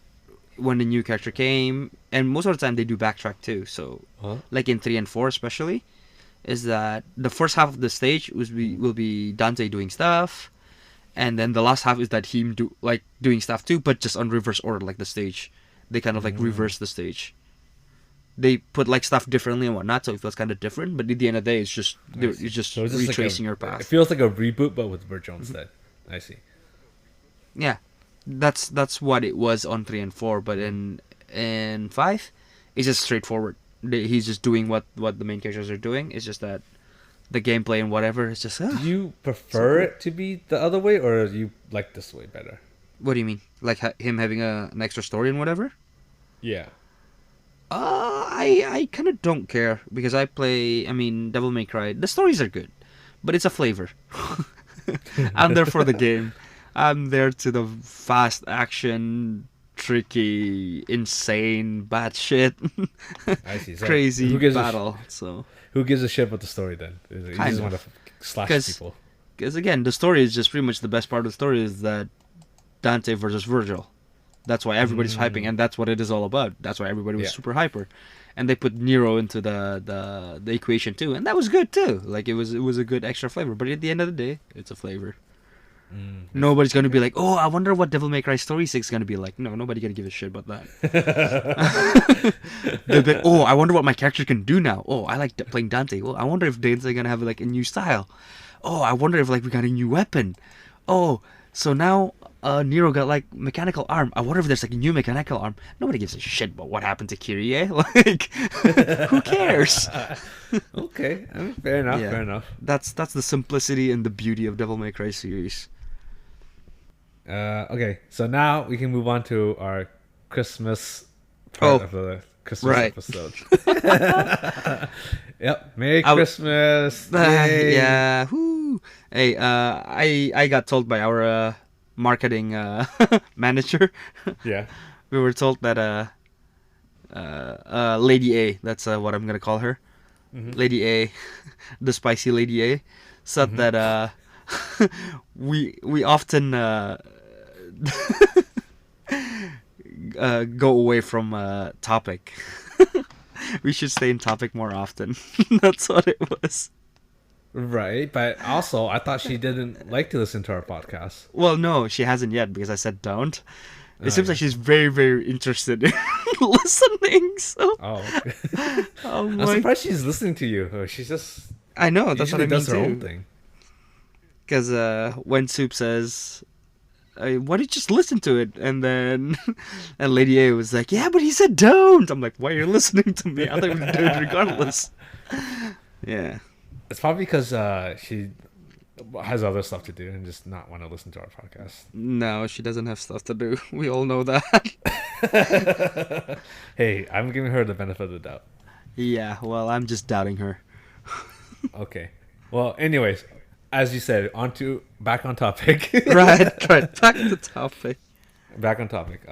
the new character came, and most of the time they do backtrack too. So Huh? like in 3 and 4 especially, is that the first half of the stage will be Dante doing stuff, and then the last half is that him doing stuff too, but just on reverse order, like the stage. They kind of like Mm. reverse the stage. They put like stuff differently and whatnot, so it feels kind of different. But at the end of the day, it's just I you're see. just So it's just retracing your it path. feels like a reboot, but with Virgil instead. I see. Yeah, that's what it was on 3 and 4. But in 5, it's just straightforward. He's just doing what the main characters are doing. It's just that the gameplay and whatever is just Do you so prefer cool. it to be the other way, or you like this way better? What do you mean? Like him having an extra story and whatever? Yeah. I kind of don't care because I play. I mean, Devil May Cry. The stories are good, but it's a flavor. I'm there for the game. I'm there to the fast action, tricky, insane, bad shit, I see. So crazy who gives battle. So who gives a shit about the story then? You kind just want to of slash because people. again, the story is just pretty much the best part of the story is that Dante versus Virgil. That's why everybody's hyping, Mm. and that's what it is all about. That's why everybody was Yeah. super hyper, and they put Nero into the equation too, and that was good too. Like it was a good extra flavor. But at the end of the day, it's a flavor. Mm. Nobody's gonna be like, oh, I wonder what Devil May Cry Story 6 is gonna be like. No, nobody gonna give a shit about that. They'll be like, oh, I wonder what my character can do now. Oh, I like playing Dante. Well, I wonder if Dante's gonna have like a new style. Oh, I wonder if like we got a new weapon. Oh, so now Nero got like mechanical arm. I wonder if there's like a new mechanical arm. Nobody gives a shit about what happened to Kyrie. Like, who cares? Okay, I mean, fair enough. Yeah. Fair enough. That's the simplicity and the beauty of Devil May Cry series. Okay, so now we can move on to our Christmas part Oh, of the Christmas right. episode. Yep. Merry I w- Christmas. Yay. Yeah. Whoo. Hey, I got told by our marketing manager. Yeah. We were told that Lady A, that's what I'm gonna call her, Mhm. Lady A, the spicy Lady A, said that we often go away from topic. We should stay in topic more often. That's what it was. Right, but also I thought she didn't like to listen to our podcast. Well, no, she hasn't yet because I said don't. It Oh, seems yeah. like she's very, very interested in listening. So, Oh, okay. oh I'm my, surprised she's listening to you. She's just I know that's what usually I mean does her own too. thing. Because when Soup says, "Why don't you just listen to it?" and then and Lady A was like, "Yeah, but he said don't." I'm like, "Why are you listening to me? I thought we would do it regardless." Yeah. It's probably because she has other stuff to do and just not want to listen to our podcast. No, she doesn't have stuff to do. We all know that. Hey, I'm giving her the benefit of the doubt. Yeah. Well, I'm just doubting her. Okay. Well, anyways, as you said, back on topic. Right. Right. Back to topic. Back on topic.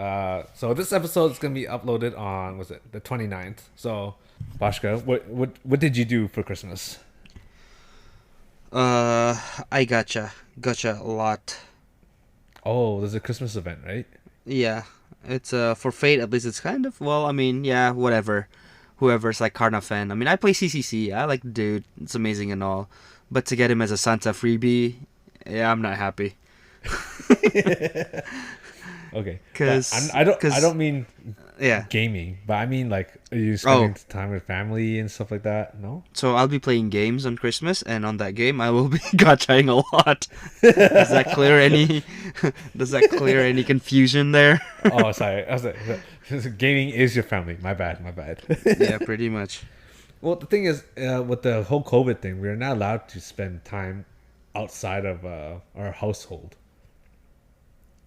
So this episode is gonna be uploaded on the 29th. So, Bashka, what did you do for Christmas? I gotcha a lot. Oh, there's a Christmas event, right? Yeah, it's for Fate at least. It's kind of well. I mean, yeah, whatever. Whoever's like Karna fan. I mean, I play CCC. I like the dude. It's amazing and all, but to get him as a Santa freebie, yeah, I'm not happy. Okay, but Cause, I don't cause, mean yeah. gaming, but I mean like, are you Oh, spending time with family and stuff like that? No. so I'll be playing games on Christmas, and on that game I will be gachaing a lot. Does that clear any? Does that clear any confusion there? Oh, sorry. I was like, gaming is your family. My bad. My bad. Yeah, pretty much. Well, the thing is, with the whole COVID thing, we're not allowed to spend time outside of our household.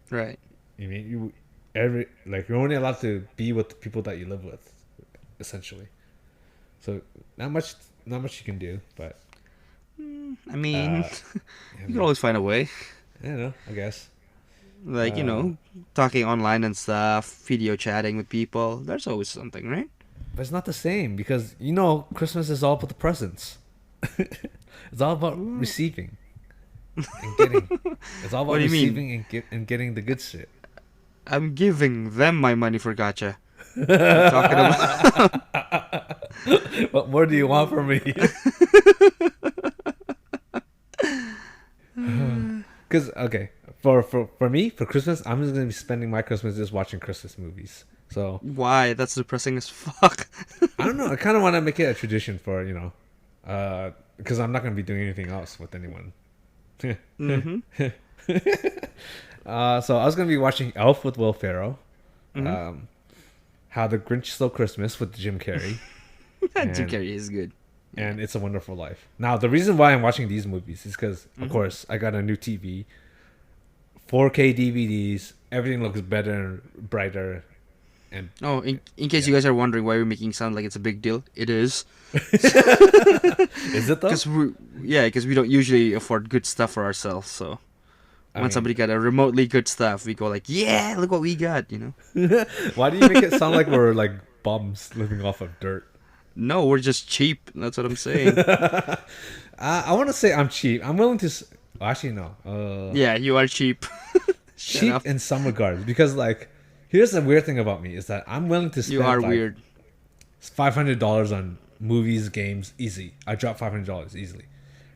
Right. You mean you're only allowed to be with the people that you live with, essentially. So not much you can do. But I mean, uh, you can always find a way. I don't know. I guess. Like, Uh, talking online and stuff, video chatting with people. There's always something, right? but it's not the same because Christmas is all about the presents. It's all about receiving and getting. It's all What about do you mean? receiving and getting the good shit. I'm giving them my money for gacha. I'm talking about. What more do you want from me? Because okay, for me for Christmas, I'm just gonna be spending my Christmas just watching Christmas movies. So Why? That's depressing as fuck. I don't know. I kind of want to make it a tradition for because I'm not gonna be doing anything else with anyone. Mm-hmm. So I was gonna be watching Elf with Will Ferrell, Mm-hmm. How the Grinch Stole Christmas with Jim Carrey, Jim and Carrey is good. and It's a Wonderful Life. Now the reason why I'm watching these movies is because of course I got a new TV, 4K DVDs, everything looks better, brighter, and Oh, in case yeah. you guys are wondering why we're making it sound like it's a big deal, it is. Is it though? Because we don't usually afford good stuff for ourselves. So I when mean, somebody got a remotely good stuff, we go like, yeah, look what we got. why do you make it sound like we're like bums living off of dirt? No, we're just cheap. That's what I'm saying. I want to say I'm cheap. I'm willing to. Well, actually, no. Yeah, you are cheap. Shut Cheap up. in some regards because like, here's the weird thing about me is that I'm willing to spend You are like weird. $500 on movies, games, easy. I drop $500 easily.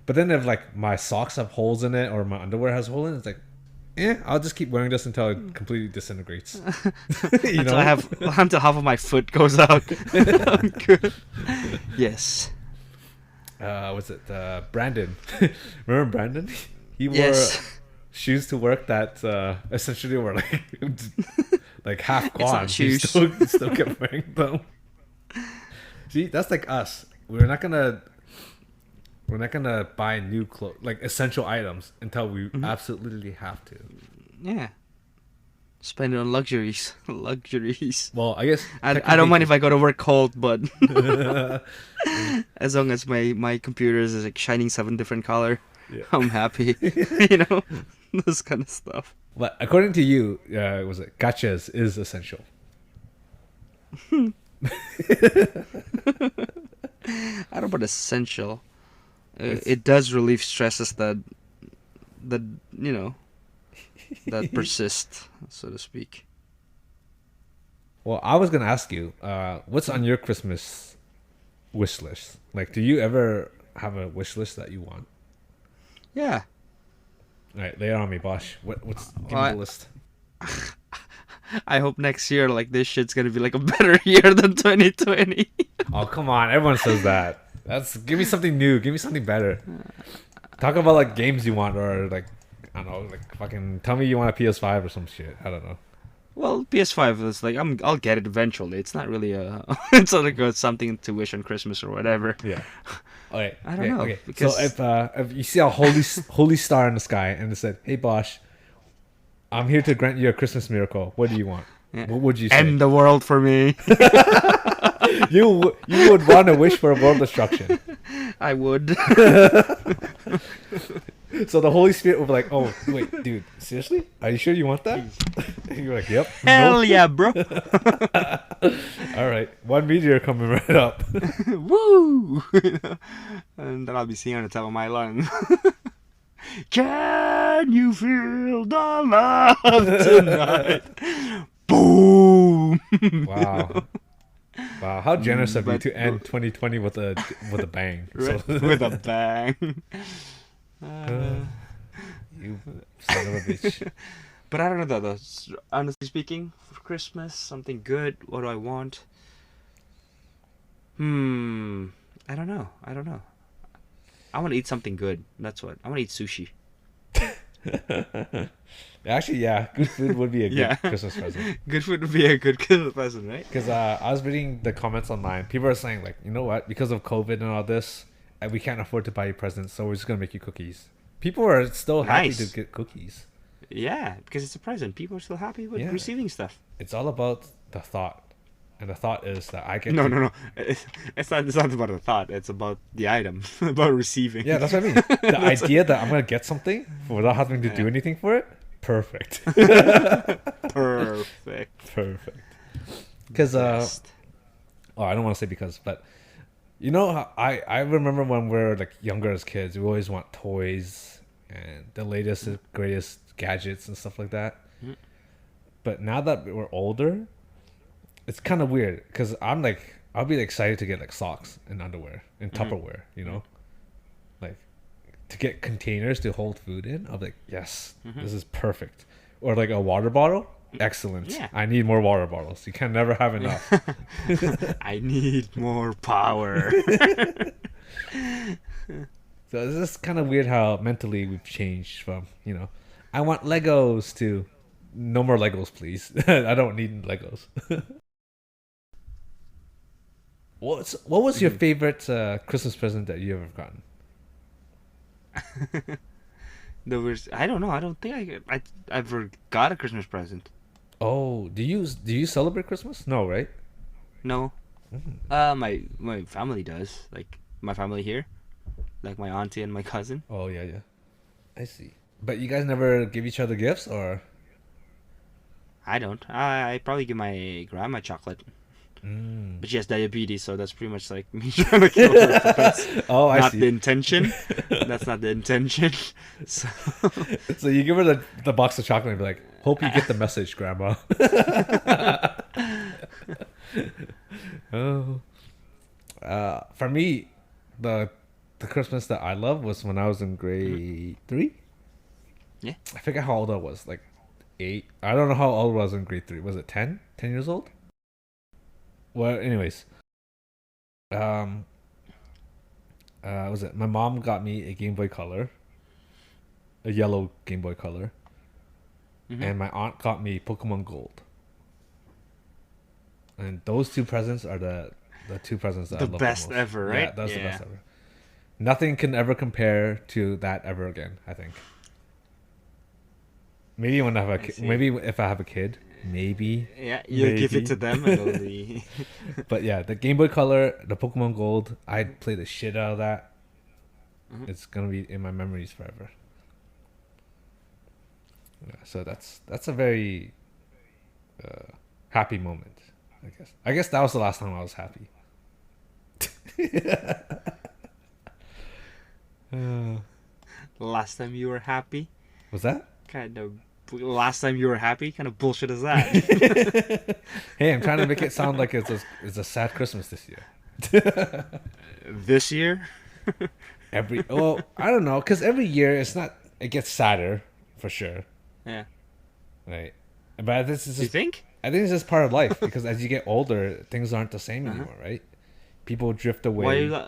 But then if like my socks have holes in it or my underwear has holes in it, it's like, I'll just keep wearing this until it completely disintegrates. you Until know? until half of my foot goes out. I'm good. Yes. What's it? Brandon. Remember Brandon? He wore Yes. shoes to work that essentially were like like half It's not gone. He shoes. still kept wearing them. See, that's like us. We're not gonna buy new clothes, like essential items, until we absolutely have to. Yeah. Spend it on luxuries. Luxuries. Well, I guess I don't mind if I go to work cold, but I. as long as my computer is like shining 7 different color, Yeah. I'm happy. This kind of stuff. But according to you, was it gachas is essential? I don't know about essential. It's- It does relieve stresses that you know that persist, so to speak. Well, I was gonna ask you, what's on your Christmas wish list? Like, do you ever have a wish list that you want? Yeah. All right, lay it on me, Bosch. What's give me Well, the list? I hope next year like this shit's gonna be like a better year than 2020. Oh, come on, everyone says that. Give me something new. Give me something better. Talk about like games you want, or like I don't know, like fucking tell me you want a PS5 or some shit. I don't know. Well, PS5 is like I'll get it eventually. It's not really it's not like something to wish on Christmas or whatever. Yeah. Okay. I don't know, Okay. because- So if you see a holy star in the sky and it said, "Hey Bosch, I'm here to grant you a Christmas miracle. What do you want?" Yeah. What would you say? End the world for me. You would want to wish for world destruction. I would. So the Holy Spirit would be like, "Oh wait, dude, seriously? Are you sure you want that?" And you're like, "Yep." Hell yeah, bro. All right, one meteor coming right up. Woo! And then I'll be singing on the top of my lung. Can you feel the love tonight? Boom! Wow. Wow, how generous of you But- to end 2020 with a bang. Right, So- with a bang. You son of a bitch. But I don't know though. Honestly speaking, for Christmas, something good. What do I want? Hmm. I don't know. I don't know. I want to eat something good. That's what. I want to eat sushi. Actually, yeah, good food would be a Yeah. good Christmas present. Good food would be a good Christmas present, right? Because I was reading the comments online. People are saying like, you know what? Because of COVID and all this, we can't afford to buy you presents, so we're just gonna make you cookies. People are still happy to Nice. get cookies. Yeah, because it's a present. People are still happy with Yeah, receiving stuff. it's all about the thought, and the thought is that I get No, to. no, no. It's not. It's not about the thought. It's about the item. About receiving. Yeah, that's what I mean. The That's idea that I'm gonna get something without having to do yeah. anything for it, perfect. Perfect. Perfect. Because Best. oh, I don't want to say because, but you know how I remember when we were like younger as kids, we always want toys and the latest and greatest gadgets and stuff like that. Mm. But now that we're older, it's kind of weird because I'm like I'll be excited to get like socks and underwear and Mhm. Tupperware, like to get containers to hold food in. I'm like, yes, this is perfect. Or like a water bottle, excellent. Yeah. I need more water bottles. You can never have enough. I need more power. So it's just kind of weird how mentally we've changed from, I want Legos to no more Legos, please. I don't need Legos. What was your Mhm. favorite Christmas present that you ever gotten? There was. I don't know. I don't think I ever got a Christmas present. Oh, do you celebrate Christmas? No, right? No. Mm. My family does. Like my family here, like my auntie and my cousin. Oh yeah, yeah. I see. But you guys never give each other gifts, or? I don't. I probably give my grandma chocolate, Mm. but she has diabetes, so that's pretty much like me trying to kill her. So that's Oh, I not see. the intention. That's not the intention. So So you give her the box of chocolate and be like, "Hope you get the message, Grandma." Oh, for me, the the Christmas that I love was when I was in Mhm. grade three. Yeah. I forget how old I was, like 8. I don't know how old I was in grade three. Was it 10? 10 years old? Well, anyways, um, was it? My mom got me a Game Boy Color, a yellow Game Boy Color, Hmm. and my aunt got me Pokemon Gold. And those two presents are the two presents that I The love the best most. ever, Yeah, right? that's the Yeah. best ever. Nothing can ever compare to that ever again, I think. Maybe when I have a I see. maybe if I have a kid, maybe, Yeah, you'll give it maybe. to them and they'll be. But yeah, the Game Boy Color, the Pokemon Gold, I'd play the shit out of that. Mhm. It's gonna be in my memories forever. Yeah, so that's a very happy moment, I guess. I guess that was the last time I was happy. Uh, Last time you were happy? was that? Kind of. Last time you were happy? Kind of bullshit is that? Hey, I'm trying to make it sound like it's a sad Christmas this year. This year? I don't know, because every year it gets sadder for sure, Yeah. right? But You think? I think it's just part of life because as you get older, things aren't the same Uh huh. anymore, right? People drift Why? away.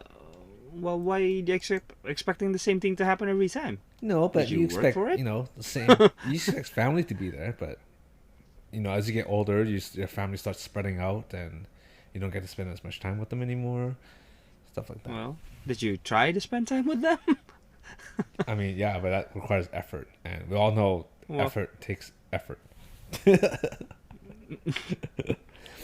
Well, why are you expecting the same thing to happen every time? No, Did but you you work for expect, it? the same. You expect family to be there, but as you get older, your family starts spreading out, and you don't get to spend as much time with them anymore. Stuff like that. Well, did you try to spend time with them? I mean, yeah, but that requires effort, and we all know Well, effort takes effort.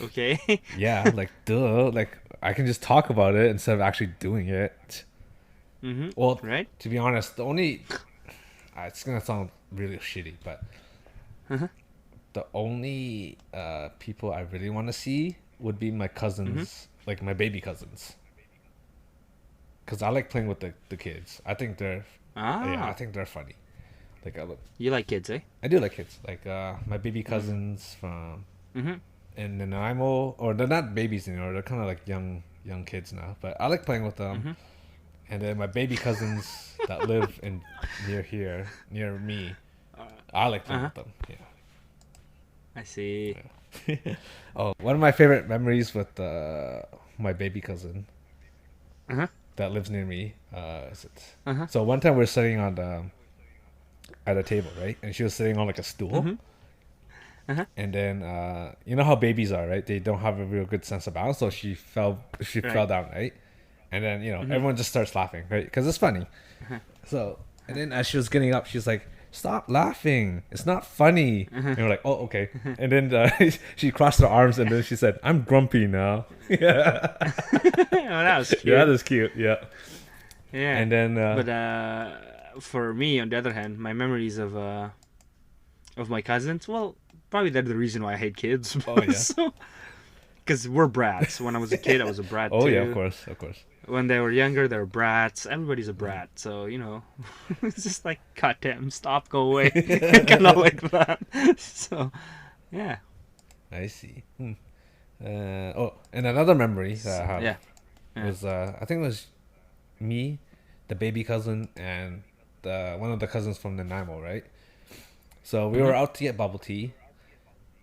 okay. Yeah, like duh, like I can just talk about it instead of actually doing it. Mhm. Well, Right. to be honest, the only it's gonna sound really shitty, but Uh huh. the only people I really want to see would be my Mhm. cousins, like my baby cousins, because I like playing with the kids. I think I Ah, think they're funny. Like you like kids, eh? I do like kids, like my baby cousins from Mhm. in Nanaimo, or they're not babies anymore. They're kind of like young kids now, but I like playing with them. Mhm. And then my baby cousins that live in near me, I like playing Uh-huh. with them. I see. Yeah. Oh, one of my favorite memories with my baby cousin Uh-huh. that lives near me. Is it? Uh-huh. So one time we were sitting on the at a table, right? And she was sitting on like a stool. Mm-hmm. Uh-huh. And then you know how babies are, right? They don't have a real good sense of balance, so she fell Right. down, right? And then Mm-hmm. everyone just starts laughing, right? Because it's funny. Uh-huh. So and then as she was getting up, she's like, "Stop laughing! It's not funny." Uh-huh. And we're like, "Oh, okay." And then she crossed her arms and then she said, "I'm grumpy now." Yeah, Oh, that was yeah, cute. that's cute. Yeah. Yeah. And then But for me, on the other hand, my memories of my cousins, well, probably they're the reason why I hate kids. oh yeah, So, because we're brats. When I was a kid, I was a brat oh yeah, of too. course, of course. When they were younger, they were brats. Everybody's a brat. So, it's just like, cut him, stop, go away. Kind of like that. So, yeah. I see. Oh, and another memory that I have Yeah. Yeah. was I think it was me, the baby cousin, and one of the cousins from Nanaimo, right? So we Mm-hmm. were out to get bubble tea.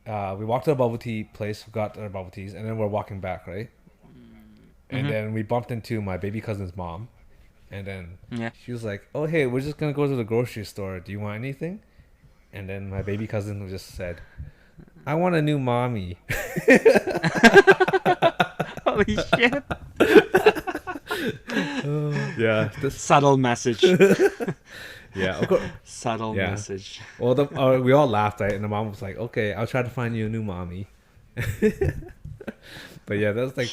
We walked to a bubble tea place, got our bubble teas, and then we're walking back, right? And Mm-hmm. then we bumped into my baby cousin's mom, and then Yeah. she was like, "Oh hey, we're just gonna go to the grocery store. Do you want anything?" And then my baby cousin just said, "I want a new mommy." Holy shit. Yeah, this. Subtle message. Yeah, of course. Subtle Yeah. message. Well, we all laughed, right? And the mom was like, "Okay, I'll try to find you a new mommy." But yeah, that's like,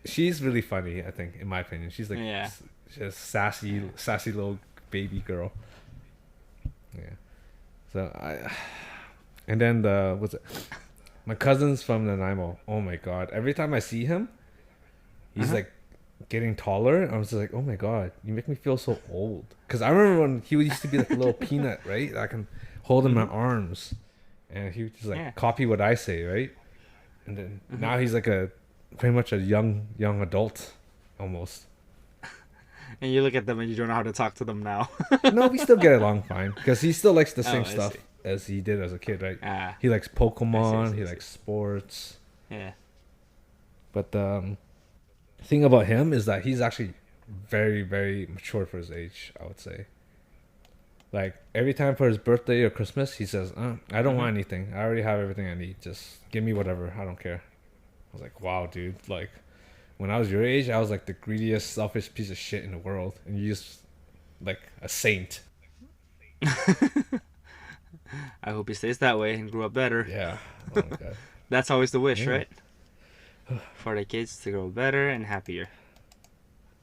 she's really funny. I think, in my opinion, she's like, Yeah. just sassy little baby girl. Yeah. So and then what's it? My cousin's from Nanaimo. Oh my god! Every time I see him, he's Uh-huh. like getting taller. I was just like, oh my god, you make me feel so old. Because I remember when he used to be like a little peanut, right? I can hold him in my arms, and he would just like Yeah. copy what I say, right? And then Mhm. now he's like pretty much a young adult, almost. And you look at them and you don't know how to talk to them now. No, we still get along fine because he still likes the Oh, same I stuff see. as he did as a kid, right? Ah, He likes Pokemon. I He see. likes sports. Yeah. But the thing about him is that he's actually very, very mature for his age, I would say. Like, every time for his birthday or Christmas, he says, I don't want anything. I already have everything I need. Just give me whatever. I don't care. I was like, wow, dude. Like, when I was your age, I was like the greediest, selfish piece of shit in the world. And you just, like, a saint. I hope he stays that way and grew up better. Yeah. Oh, my God. That's always the wish, Yeah. right? For the kids to grow better and happier.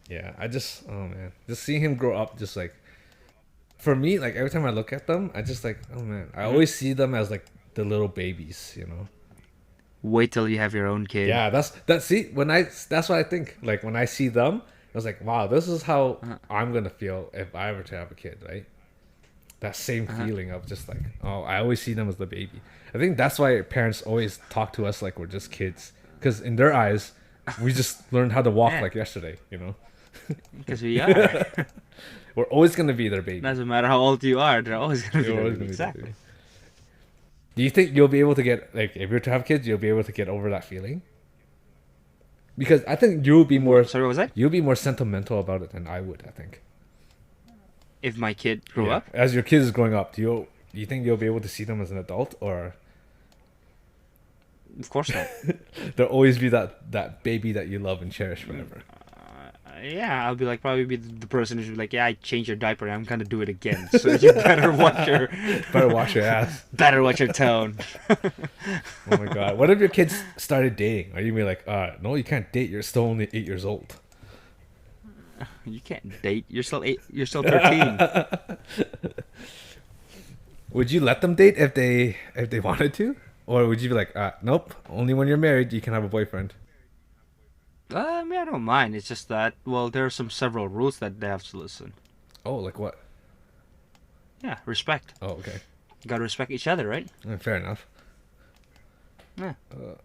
Yeah, oh man, just seeing him grow up, just like, for me, like every time I look at them, I just like, oh man, I always see them as like the little babies, you know? Wait till you have your own kid. Yeah, see, that's what I think. Like when I see them, I was like, wow, this is how I'm gonna feel if I were to have a kid, right? That same feeling of just like, oh, I always see them as the baby. I think that's why parents always talk to us like we're just kids, because in their eyes, we just learned how to walk Yeah. like yesterday, you know? Because we are. We're always gonna be their baby. Doesn't matter how old you are, they're always going to be You're there. always gonna be their Exactly. baby. Do you think you'll be able to get, like, if you're to have kids, you'll be able to get over that feeling? Because I think you'll be more Sorry, what was that? you'll be more sentimental about it than I would. I think. If my kid grew Yeah. up? As your kid is growing up, do you think you'll be able to see them as an adult, or Of course not. there'll always be that baby that you love and cherish forever? Yeah, I'll probably be the person who's like, yeah, I changed your diaper and I'm going to do it again. So you better watch Better watch your ass. better watch your tone. Oh my god! What if your kids started dating? Are you gonna be like, no, you can't date. You're still only 8 years old. You can't date. You're still 13. Would you let them date if they wanted to, or would you be like, nope, only when you're married you can have a boyfriend? I mean, I don't mind. It's just that, well, there are several rules that they have to listen. Oh, like what? Yeah, respect. Oh, okay. You gotta respect each other, right? Fair enough. Yeah.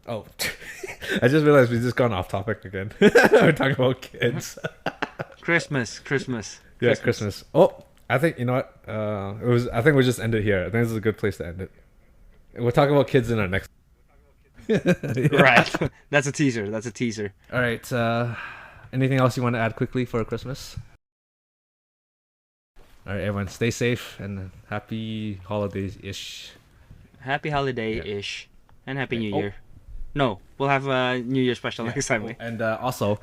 Oh, I just realized we just gone off topic again. We're talking about kids. Christmas. Yeah, Christmas. Oh, I think you know what. It was. I think we'll just end it here. I think this is a good place to end it. We'll talk about kids in our next. Yeah. Right. That's a teaser. That's a teaser. All right. Anything else you want to add quickly for Christmas? All right, everyone, stay safe and happy holidays ish. Happy holiday-ish. And Happy New Oh. Year. No, we'll have a New Year special next time. And also,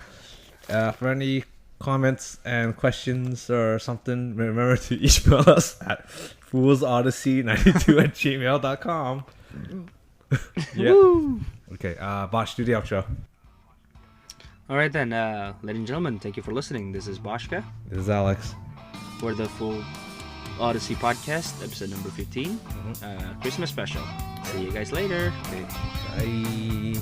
for any comments and questions or something, remember to email us at foolsodyssey92@gmail.com. Yeah. Woo! Okay. Bosh, do the outro. All right then, ladies and gentlemen, thank you for listening. This is Boshka This is Alex. for the Full Odyssey podcast, episode number 15, Christmas special. See you guys later. Okay. Bye.